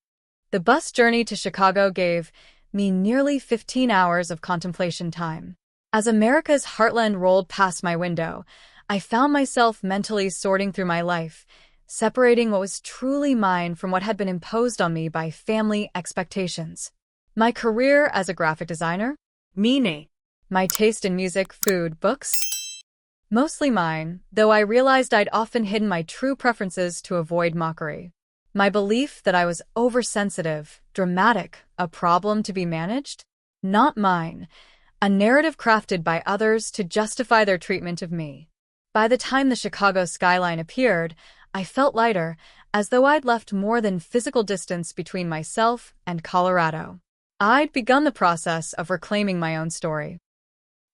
The bus journey to Chicago gave me nearly 15 hours of contemplation time. As America's heartland rolled past my window, I found myself mentally sorting through my life, separating what was truly mine from what had been imposed on me by family expectations. My career as a graphic designer? Meaning. My taste in music, food, books? Mostly mine, though I realized I'd often hidden my true preferences to avoid mockery. My belief that I was oversensitive, dramatic, a problem to be managed? Not mine. A narrative crafted by others to justify their treatment of me. By the time the Chicago skyline appeared, I felt lighter, as though I'd left more than physical distance between myself and Colorado. I'd begun the process of reclaiming my own story.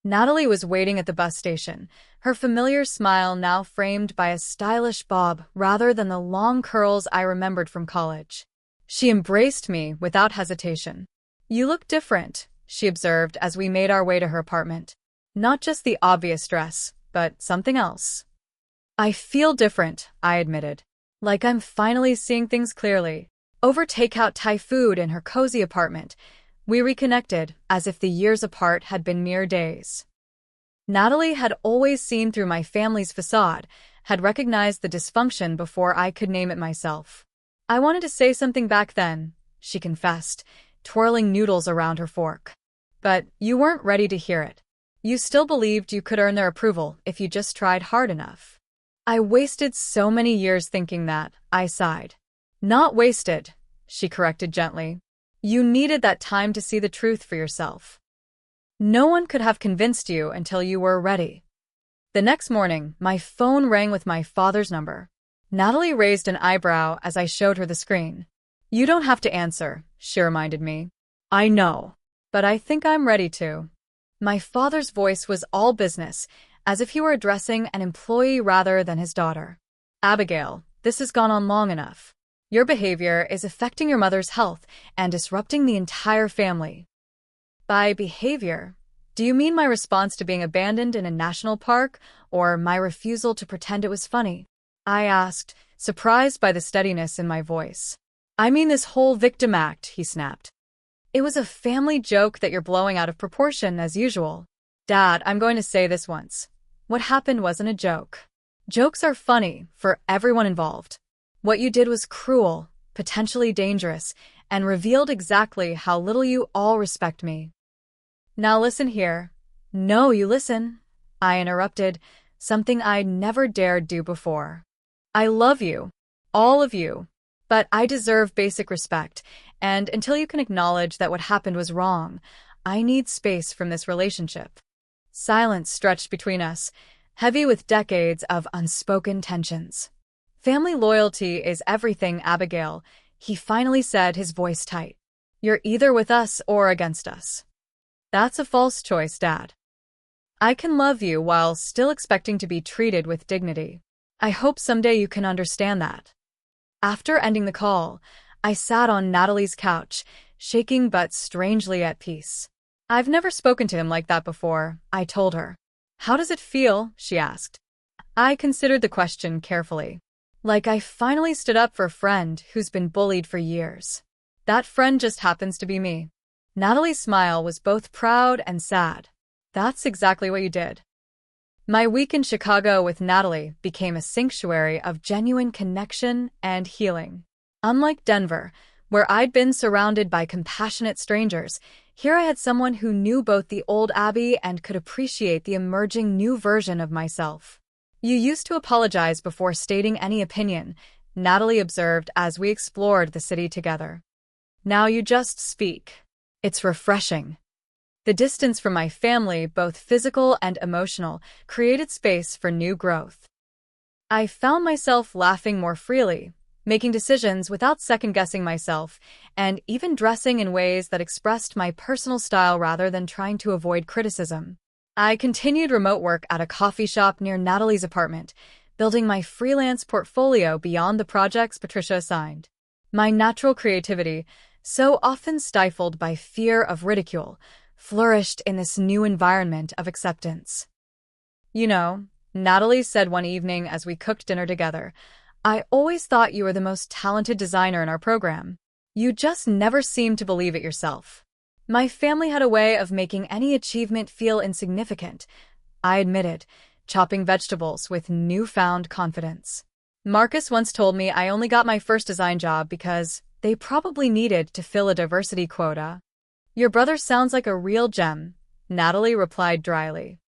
Natalie was waiting at the bus station, her familiar smile now framed by a stylish bob rather than the long curls I remembered from college. She embraced me without hesitation. "You look different," she observed as we made our way to her apartment. "Not just the obvious dress, but something else." "I feel different," I admitted. "Like I'm finally seeing things clearly." Over takeout Thai food in her cozy apartment, we reconnected as if the years apart had been mere days. Natalie had always seen through my family's facade, had recognized the dysfunction before I could name it myself. "I wanted to say something back then," she confessed, twirling noodles around her fork. "But you weren't ready to hear it. You still believed you could earn their approval if you just tried hard enough." "I wasted so many years thinking that," I sighed. "Not wasted," she corrected gently. "You needed that time to see the truth for yourself. No one could have convinced you until you were ready." The next morning, my phone rang with my father's number. Natalie raised an eyebrow as I showed her the screen. "You don't have to answer," she reminded me. "I know, but I think I'm ready to." My father's voice was all business, as if he were addressing an employee rather than his daughter. "Abigail, this has gone on long enough. Your behavior is affecting your mother's health and disrupting the entire family." "By behavior, do you mean my response to being abandoned in a national park, or my refusal to pretend it was funny?" I asked, surprised by the steadiness in my voice. "I mean this whole victim act," he snapped. "It was a family joke that you're blowing out of proportion as usual." "Dad, I'm going to say this once. What happened wasn't a joke. Jokes are funny for everyone involved. What you did was cruel, potentially dangerous, and revealed exactly how little you all respect me." "Now listen here." "No, you listen," I interrupted, something I'd never dared do before. "I love you, all of you, but I deserve basic respect, and until you can acknowledge that what happened was wrong, I need space from this relationship." Silence stretched between us, heavy with decades of unspoken tensions. "Family loyalty is everything, Abigail," he finally said, his voice tight. "You're either with us or against us." "That's a false choice, Dad. I can love you while still expecting to be treated with dignity. I hope someday you can understand that." After ending the call, I sat on Natalie's couch, shaking but strangely at peace. "I've never spoken to him like that before," I told her. "How does it feel?" she asked. I considered the question carefully. "Like I finally stood up for a friend who's been bullied for years. That friend just happens to be me." Natalie's smile was both proud and sad. "That's exactly what you did." My week in Chicago with Natalie became a sanctuary of genuine connection and healing. Unlike Denver, where I'd been surrounded by compassionate strangers, here I had someone who knew both the old Abby and could appreciate the emerging new version of myself. "You used to apologize before stating any opinion," Natalie observed as we explored the city together. "Now you just speak. It's refreshing." The distance from my family, both physical and emotional, created space for new growth. I found myself laughing more freely, making decisions without second-guessing myself, and even dressing in ways that expressed my personal style rather than trying to avoid criticism. I continued remote work at a coffee shop near Natalie's apartment, building my freelance portfolio beyond the projects Patricia assigned. My natural creativity, so often stifled by fear of ridicule, flourished in this new environment of acceptance. "You know," Natalie said one evening as we cooked dinner together, "I always thought you were the most talented designer in our program. You just never seemed to believe it yourself." My family had a way of making any achievement feel insignificant, I admitted, chopping vegetables with newfound confidence. "Marcus once told me I only got my first design job because they probably needed to fill a diversity quota." "Your brother sounds like a real gem," Natalie replied dryly.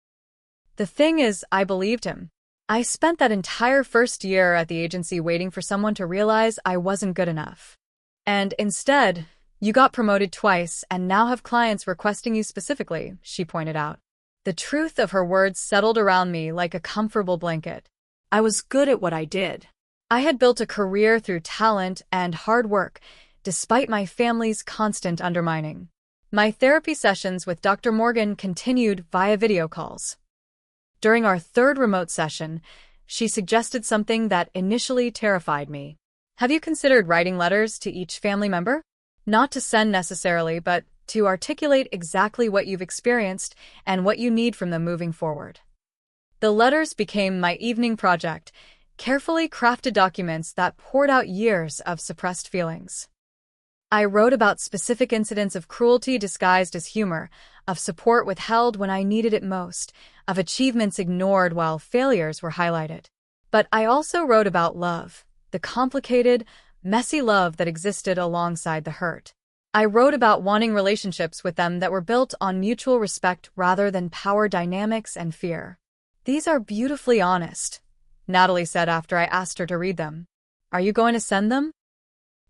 The thing is, I believed him. I spent that entire first year at the agency waiting for someone to realize I wasn't good enough. And instead, you got promoted twice and now have clients requesting you specifically, she pointed out. The truth of her words settled around me like a comfortable blanket. I was good at what I did. I had built a career through talent and hard work, despite my family's constant undermining. My therapy sessions with Dr. Morgan continued via video calls. During our third remote session, she suggested something that initially terrified me. Have you considered writing letters to each family member? Not to send necessarily, but to articulate exactly what you've experienced and what you need from them moving forward. The letters became my evening project, carefully crafted documents that poured out years of suppressed feelings. I wrote about specific incidents of cruelty disguised as humor, of support withheld when I needed it most, of achievements ignored while failures were highlighted. But I also wrote about love, the complicated, messy love that existed alongside the hurt. I wrote about wanting relationships with them that were built on mutual respect rather than power dynamics and fear. These are beautifully honest, Natalie said after I asked her to read them. Are you going to send them?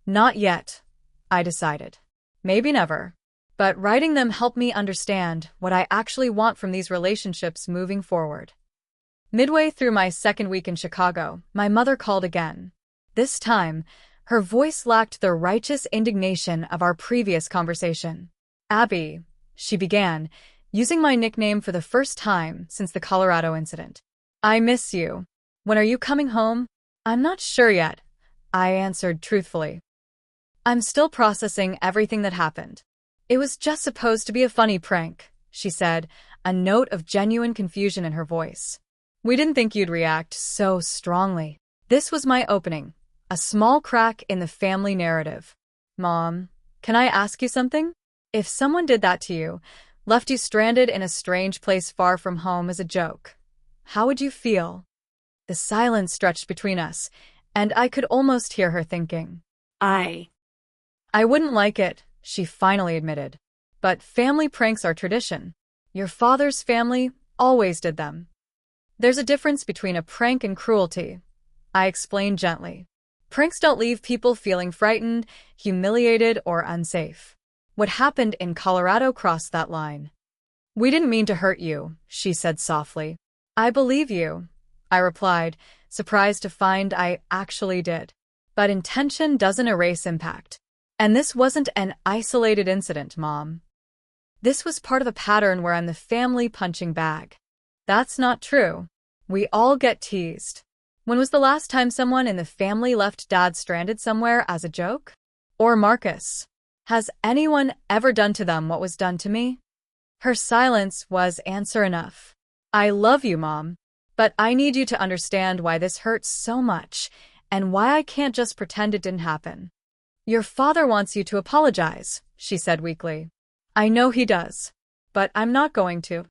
Not yet, I decided. Maybe never. But writing them helped me understand what I actually want from these relationships moving forward. Midway through my second week in Chicago, my mother called again. This time, her voice lacked the righteous indignation of our previous conversation. Abby, she began, using my nickname for the first time since the Colorado incident. I miss you. When are you coming home? I'm not sure yet, I answered truthfully. I'm still processing everything that happened. It was just supposed to be a funny prank, she said, a note of genuine confusion in her voice. We didn't think you'd react so strongly. This was my opening, a small crack in the family narrative. Mom, can I ask you something? If someone did that to you, left you stranded in a strange place far from home as a joke, how would you feel? The silence stretched between us, and I could almost hear her thinking. I wouldn't like it, she finally admitted. But family pranks are tradition. Your father's family always did them. There's a difference between a prank and cruelty, I explained gently. Pranks don't leave people feeling frightened, humiliated, or unsafe. What happened in Colorado crossed that line. We didn't mean to hurt you, she said softly. I believe you, I replied, surprised to find I actually did. But intention doesn't erase impact. And this wasn't an isolated incident, Mom. This was part of a pattern where I'm the family punching bag. That's not true. We all get teased. When was the last time someone in the family left Dad stranded somewhere as a joke? Or Marcus? Has anyone ever done to them what was done to me? Her silence was answer enough. I love you, Mom, but I need you to understand why this hurts so much and why I can't just pretend it didn't happen. Your father wants you to apologize, she said weakly. I know he does, but I'm not going to.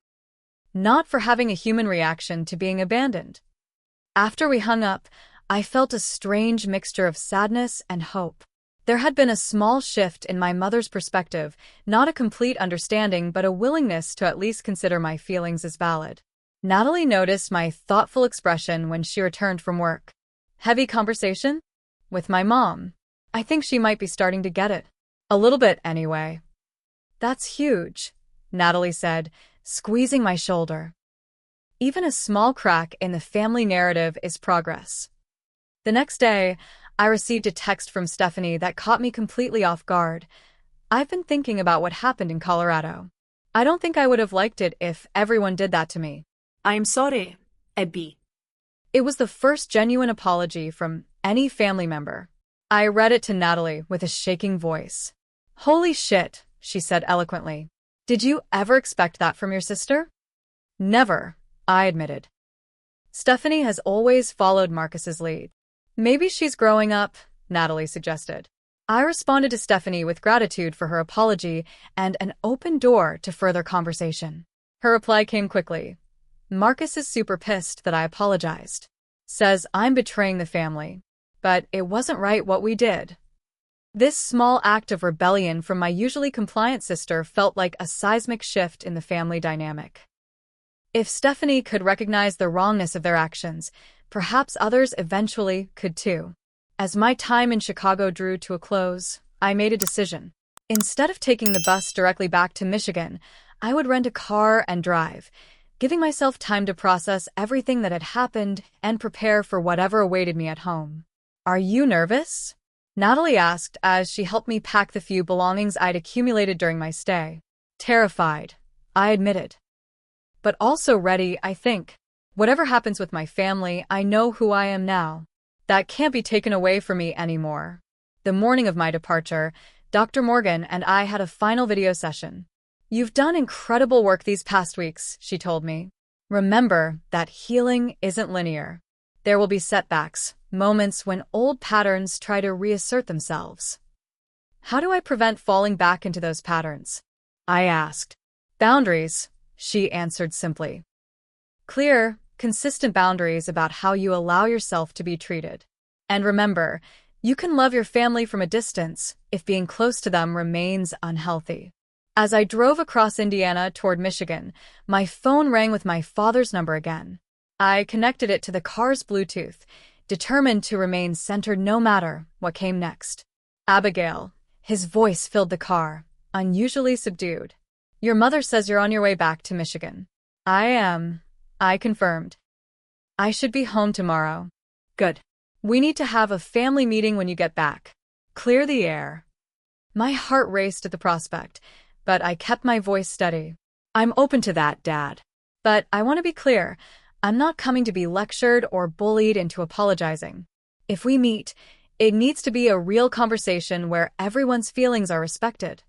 Not for having a human reaction to being abandoned. After we hung up, I felt a strange mixture of sadness and hope. There had been a small shift in my mother's perspective, not a complete understanding but a willingness to at least consider my feelings as valid. Natalie noticed my thoughtful expression when she returned from work. Heavy conversation? With my mom. I think she might be starting to get it. A little bit, anyway. That's huge, Natalie said, squeezing my shoulder. Even a small crack in the family narrative is progress. The next day, I received a text from Stephanie that caught me completely off guard. I've been thinking about what happened in Colorado. I don't think I would have liked it if everyone did that to me.
I'm sorry, Abby.
It was the first genuine apology from any family member. I read it to Natalie with a shaking voice. Holy shit, she said eloquently. Did you ever expect that from your sister? Never, I admitted. Stephanie has always followed Marcus's lead. Maybe she's growing up, Natalie suggested. I responded to Stephanie with gratitude for her apology and an open door to further conversation. Her reply came quickly. Marcus is super pissed that I apologized. Says I'm betraying the family. But it wasn't right what we did. This small act of rebellion from my usually compliant sister felt like a seismic shift in the family dynamic. If Stephanie could recognize the wrongness of their actions, perhaps others eventually could too. As my time in Chicago drew to a close, I made a decision. Instead of taking the bus directly back to Michigan, I would rent a car and drive, giving myself time to process everything that had happened and prepare for whatever awaited me at home. "Are you nervous?" Natalie asked as she helped me pack the few belongings I'd accumulated during my stay. "Terrified," I admitted. "But also ready, I think. Whatever happens with my family, I know who I am now. That can't be taken away from me anymore." The morning of my departure, Dr. Morgan and I had a final video session. "You've done incredible work these past weeks," she told me. "Remember that healing isn't linear. There will be setbacks, moments when old patterns try to reassert themselves." "How do I prevent falling back into those patterns?" I asked. "Boundaries," she answered simply. "Clear, consistent boundaries about how you allow yourself to be treated. And remember, you can love your family from a distance if being close to them remains unhealthy." As I drove across Indiana toward Michigan, my phone rang with my father's number again. I connected it to the car's Bluetooth, determined to remain centered no matter what came next. "Abigail." His voice filled the car, unusually subdued. "Your mother says you're on your way back to Michigan." "I am," I confirmed. "I should be home tomorrow." "Good. We need to have a family meeting when you get back. Clear the air." My heart raced at the prospect, but I kept my voice steady. "I'm open to that, Dad. But I want to be clear. I'm not coming to be lectured or bullied into apologizing. If we meet, it needs to be a real conversation where everyone's feelings are respected."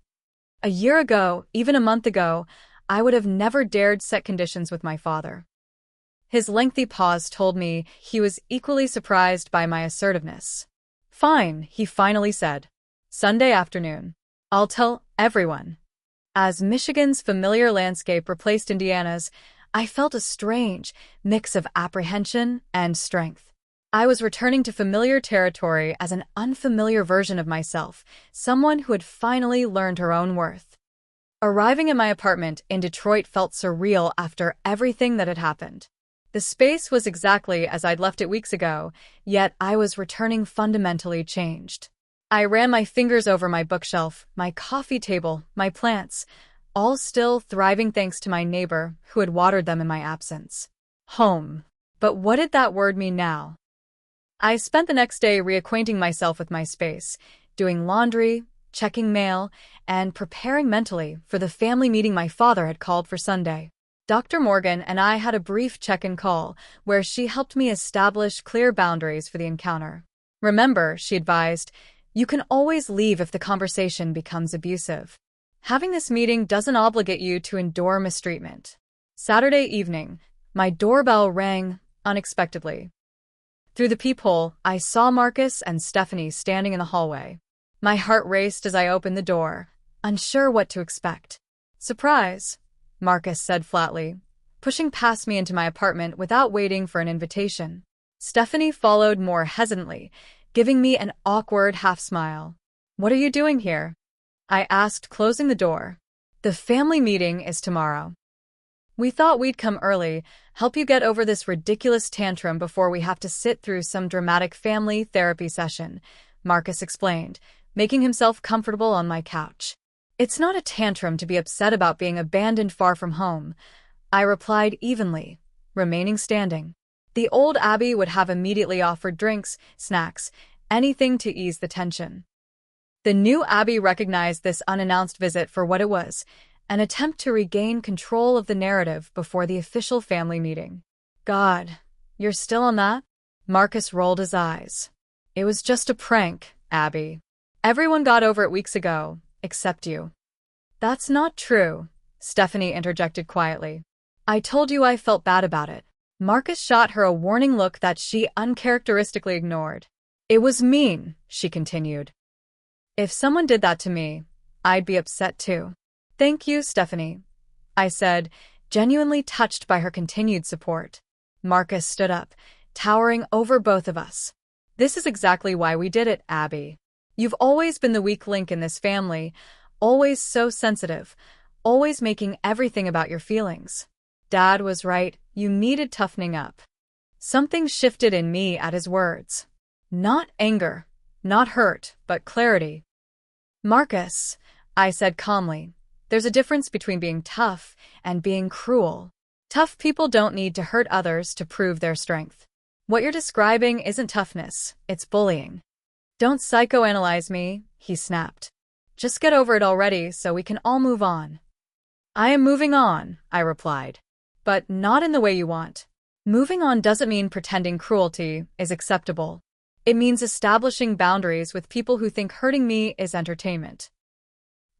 A year ago, even a month ago, I would have never dared set conditions with my father. His lengthy pause told me he was equally surprised by my assertiveness. "Fine," he finally said. "Sunday afternoon. I'll tell everyone." As Michigan's familiar landscape replaced Indiana's, I felt a strange mix of apprehension and strength. I was returning to familiar territory as an unfamiliar version of myself, someone who had finally learned her own worth. Arriving at my apartment in Detroit felt surreal after everything that had happened. The space was exactly as I'd left it weeks ago, yet I was returning fundamentally changed. I ran my fingers over my bookshelf, my coffee table, my plants, all still thriving thanks to my neighbor who had watered them in my absence. Home. But what did that word mean now? I spent the next day reacquainting myself with my space, doing laundry, checking mail, and preparing mentally for the family meeting my father had called for Sunday. Dr. Morgan and I had a brief check-in call where she helped me establish clear boundaries for the encounter. "Remember," she advised, "you can always leave if the conversation becomes abusive. Having this meeting doesn't obligate you to endure mistreatment." Saturday evening, my doorbell rang unexpectedly. Through the peephole, I saw Marcus and Stephanie standing in the hallway. My heart raced as I opened the door, unsure what to expect. "Surprise," Marcus said flatly, pushing past me into my apartment without waiting for an invitation. Stephanie followed more hesitantly, giving me an awkward half-smile. "What are you doing here?" I asked, closing the door. "The family meeting is tomorrow. We thought we'd come early, help you get over this ridiculous tantrum before we have to sit through some dramatic family therapy session," Marcus explained, making himself comfortable on my couch. "It's not a tantrum to be upset about being abandoned far from home," I replied evenly, remaining standing. The old Abby would have immediately offered drinks, snacks, anything to ease the tension. The new Abby recognized this unannounced visit for what it was, an attempt to regain control of the narrative before the official family meeting. "God, you're still on that?" Marcus rolled his eyes. "It was just a prank, Abby. Everyone got over it weeks ago, except you." "That's not true," Stephanie interjected quietly. "I told you I felt bad about it." Marcus shot her a warning look that she uncharacteristically ignored. "It was mean," she continued. "If someone did that to me, I'd be upset too." "Thank you, Stephanie," I said, genuinely touched by her continued support. Marcus stood up, towering over both of us. "This is exactly why we did it, Abby. You've always been the weak link in this family, always so sensitive, always making everything about your feelings. Dad was right, you needed toughening up. Something shifted in me at his words. Not anger, not hurt, but clarity. Marcus, I said calmly, there's a difference between being tough and being cruel. Tough people don't need to hurt others to prove their strength. What you're describing isn't toughness, it's bullying. Don't psychoanalyze me, he snapped. Just get over it already so we can all move on. I am moving on, I replied. But not in the way you want. Moving on doesn't mean pretending cruelty is acceptable. It means establishing boundaries with people who think hurting me is entertainment.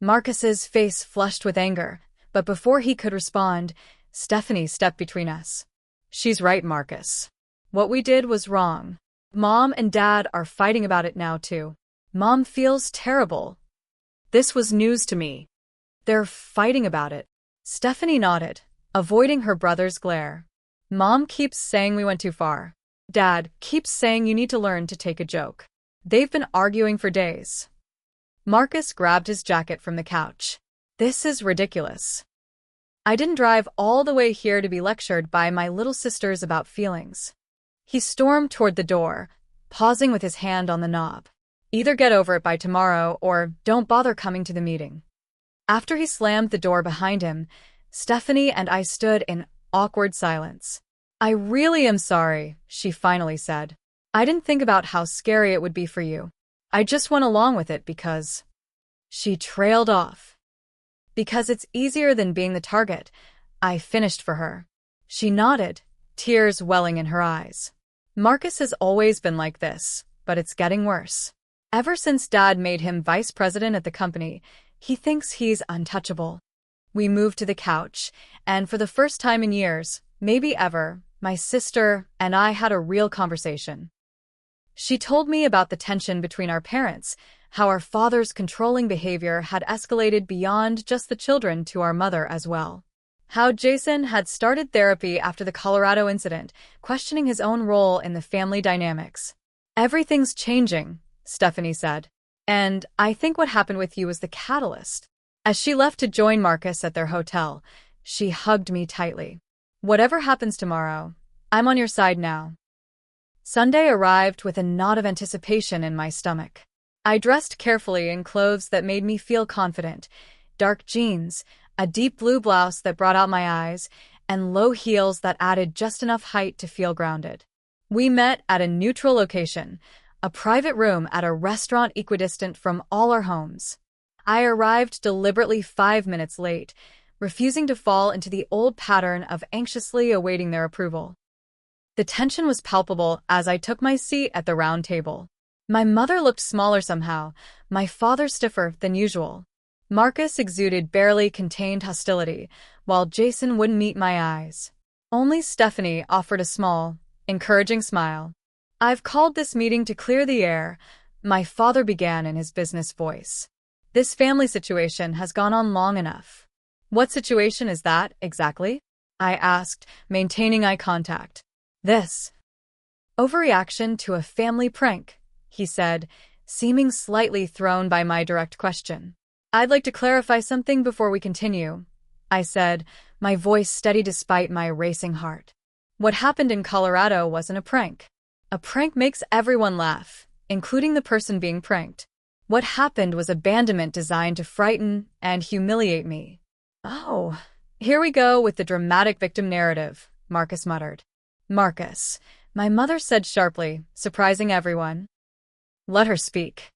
Marcus's face flushed with anger, but before he could respond, Stephanie stepped between us. She's right, Marcus. What we did was wrong. Mom and Dad are fighting about it now, too. Mom feels terrible. This was news to me. They're fighting about it. Stephanie nodded, avoiding her brother's glare. Mom keeps saying we went too far. Dad keeps saying you need to learn to take a joke. They've been arguing for days. Marcus grabbed his jacket from the couch. This is ridiculous. I didn't drive all the way here to be lectured by my little sisters about feelings. He stormed toward the door, pausing with his hand on the knob. Either get over it by tomorrow or don't bother coming to the meeting. After he slammed the door behind him, Stephanie and I stood in awkward silence. I really am sorry, she finally said. I didn't think about how scary it would be for you. I just went along with it because... She trailed off. Because it's easier than being the target, I finished for her. She nodded, tears welling in her eyes. Marcus has always been like this, but it's getting worse. Ever since Dad made him vice president at the company, he thinks he's untouchable. We moved to the couch, and for the first time in years, maybe ever, my sister and I had a real conversation. She told me about the tension between our parents, how our father's controlling behavior had escalated beyond just the children to our mother as well. How Jason had started therapy after the Colorado incident, questioning his own role in the family dynamics. Everything's changing, Stephanie said. And I think what happened with you was the catalyst. As she left to join Marcus at their hotel, she hugged me tightly. Whatever happens tomorrow, I'm on your side now. Sunday arrived with a knot of anticipation in my stomach. I dressed carefully in clothes that made me feel confident, dark jeans, a deep blue blouse that brought out my eyes, and low heels that added just enough height to feel grounded. We met at a neutral location, a private room at a restaurant equidistant from all our homes. I arrived deliberately 5 minutes late, refusing to fall into the old pattern of anxiously awaiting their approval. The tension was palpable as I took my seat at the round table. My mother looked smaller somehow, my father stiffer than usual. Marcus exuded barely contained hostility, while Jason wouldn't meet my eyes. Only Stephanie offered a small, encouraging smile. I've called this meeting to clear the air, my father began in his business voice. This family situation has gone on long enough. What situation is that, exactly? I asked, maintaining eye contact. This. Overreaction to a family prank, he said, seeming slightly thrown by my direct question. I'd like to clarify something before we continue, I said, my voice steady despite my racing heart. What happened in Colorado wasn't a prank. A prank makes everyone laugh, including the person being pranked. What happened was abandonment designed to frighten and humiliate me. Oh, here we go with the dramatic victim narrative, Marcus muttered. Marcus, my mother said sharply, surprising everyone. Let her speak.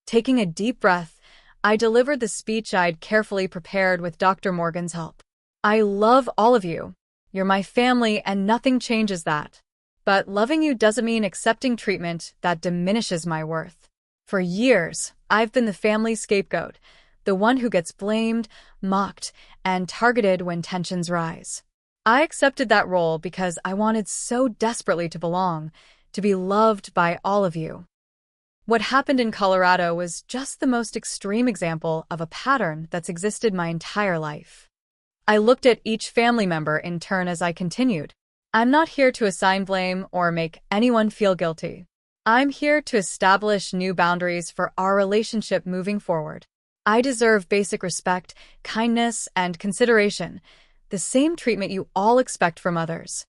Taking a deep breath, I delivered the speech I'd carefully prepared with Dr. Morgan's help. I love all of you. You're my family and nothing changes that. But loving you doesn't mean accepting treatment that diminishes my worth. For years, I've been the family scapegoat, the one who gets blamed, mocked, and targeted when tensions rise. I accepted that role because I wanted so desperately to belong, to be loved by all of you. What happened in Colorado was just the most extreme example of a pattern that's existed my entire life. I looked at each family member in turn as I continued. I'm not here to assign blame or make anyone feel guilty. I'm here to establish new boundaries for our relationship moving forward. I deserve basic respect, kindness, and consideration. the same treatment you all expect from others.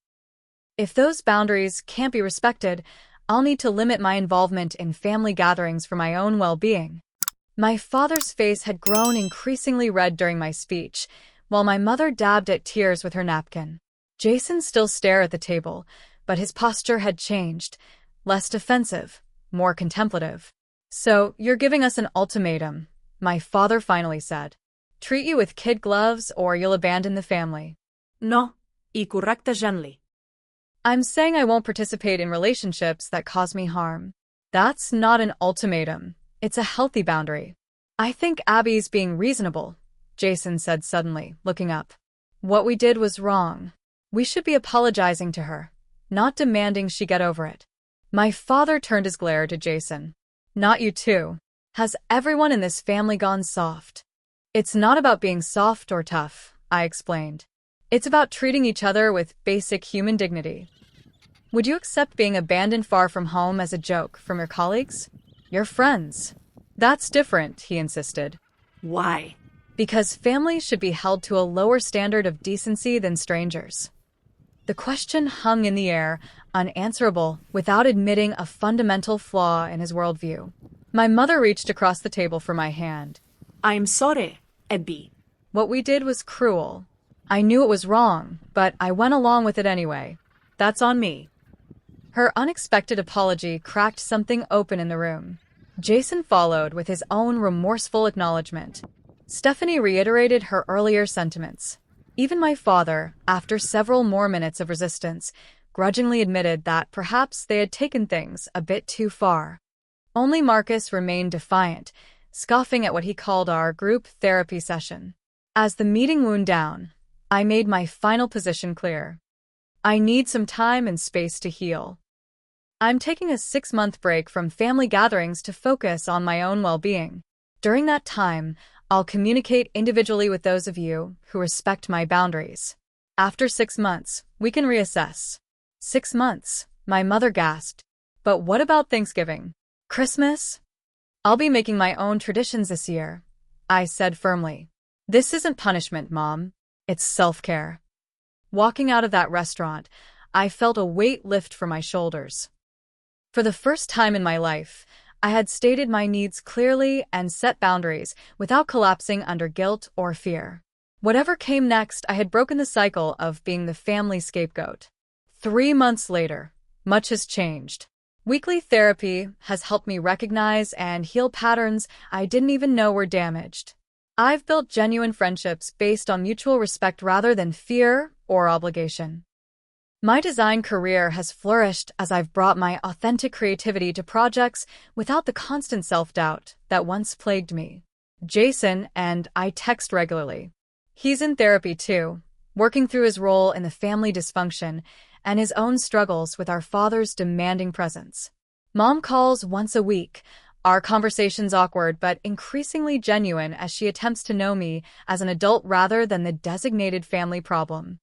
If those boundaries can't be respected, I'll need to limit my involvement in family gatherings for my own well-being. My father's face had grown increasingly red during my speech, while my mother dabbed at tears with her napkin. Jason still stared at the table, but his posture had changed, less defensive, more contemplative. "So, you're giving us an ultimatum," my father finally said. "Treat you with kid gloves or you'll abandon the family."
No, I correcte gently.
"I'm saying I won't participate in relationships that cause me harm." "That's not an ultimatum. It's a healthy boundary." "I think Abby's being reasonable," Jason said suddenly, looking up. "What we did was wrong. We should be apologizing to her, not demanding she get over it." My father turned his glare to Jason. "Not you too. Has everyone in this family gone soft?" "It's not about being soft or tough," I explained. "It's about treating each other with basic human dignity." "Would you accept being abandoned far from home as a joke from your colleagues? Your friends?" "That's different," he insisted.
Why?
"Because families should be held to a lower standard of decency than strangers." The question hung in the air, unanswerable, without admitting a fundamental flaw in his worldview. My mother reached across the table for my hand.
I'm sorry, Abby.
"What we did was cruel. I knew it was wrong, but I went along with it anyway. That's on me." Her unexpected apology cracked something open in the room. Jason followed with his own remorseful acknowledgement. Stephanie reiterated her earlier sentiments. Even my father, after several more minutes of resistance, grudgingly admitted that perhaps they had taken things a bit too far. Only Marcus remained defiant, scoffing at what he called our group therapy session. As the meeting wound down, I made my final position clear. I need some time and space to heal. I'm taking a 6-month break from family gatherings to focus on my own well-being. During that time, I'll communicate individually with those of you who respect my boundaries. After 6 months, we can reassess. 6 months, my mother gasped. But what about Thanksgiving? Christmas? I'll be making my own traditions this year, I said firmly. This isn't punishment, Mom. It's self-care. Walking out of that restaurant, I felt a weight lift from my shoulders. For the first time in my life, I had stated my needs clearly and set boundaries without collapsing under guilt or fear. Whatever came next, I had broken the cycle of being the family scapegoat. 3 months later, much has changed. Weekly therapy has helped me recognize and heal patterns I didn't even know were damaged. I've built genuine friendships based on mutual respect rather than fear or obligation. My design career has flourished as I've brought my authentic creativity to projects without the constant self-doubt that once plagued me. Jason and I text regularly. He's in therapy too, working through his role in the family dysfunction and his own struggles with our father's demanding presence. Mom calls once a week, our conversations awkward but increasingly genuine as she attempts to know me as an adult rather than the designated family problem.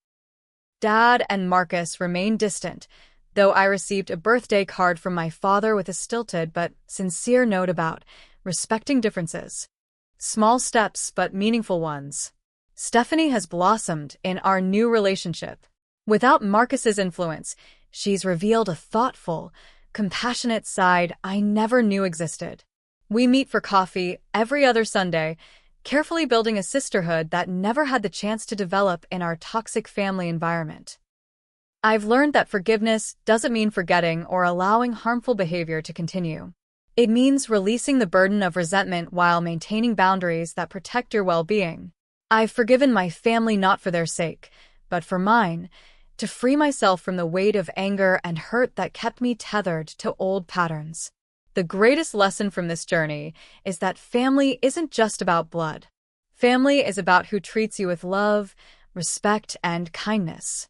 Dad and Marcus remain distant, though I received a birthday card from my father with a stilted but sincere note about respecting differences. Small steps but meaningful ones. Stephanie has blossomed in our new relationship. Without Marcus's influence, she's revealed a thoughtful, compassionate side I never knew existed. We meet for coffee every other Sunday, carefully building a sisterhood that never had the chance to develop in our toxic family environment. I've learned that forgiveness doesn't mean forgetting or allowing harmful behavior to continue. It means releasing the burden of resentment while maintaining boundaries that protect your well-being. I've forgiven my family not for their sake, but for mine, to free myself from the weight of anger and hurt that kept me tethered to old patterns. The greatest lesson from this journey is that family isn't just about blood. Family is about who treats you with love, respect, and kindness.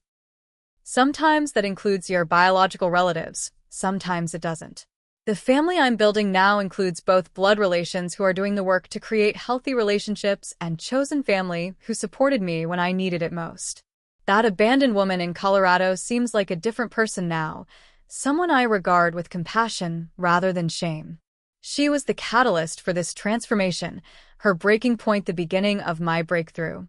Sometimes that includes your biological relatives, sometimes it doesn't. The family I'm building now includes both blood relations who are doing the work to create healthy relationships and chosen family who supported me when I needed it most. That abandoned woman in Colorado seems like a different person now, someone I regard with compassion rather than shame. She was the catalyst for this transformation, her breaking point the beginning of my breakthrough.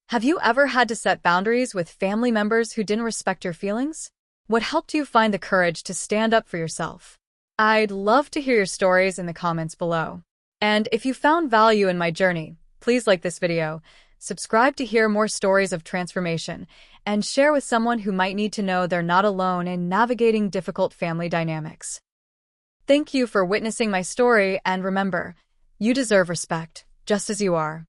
Have you ever had to set boundaries with family members who didn't respect your feelings? What helped you find the courage to stand up for yourself? I'd love to hear your stories in the comments below. And if you found value in my journey, please like this video, subscribe to hear more stories of transformation, and share with someone who might need to know they're not alone in navigating difficult family dynamics. Thank you for witnessing my story, and remember, you deserve respect, just as you are.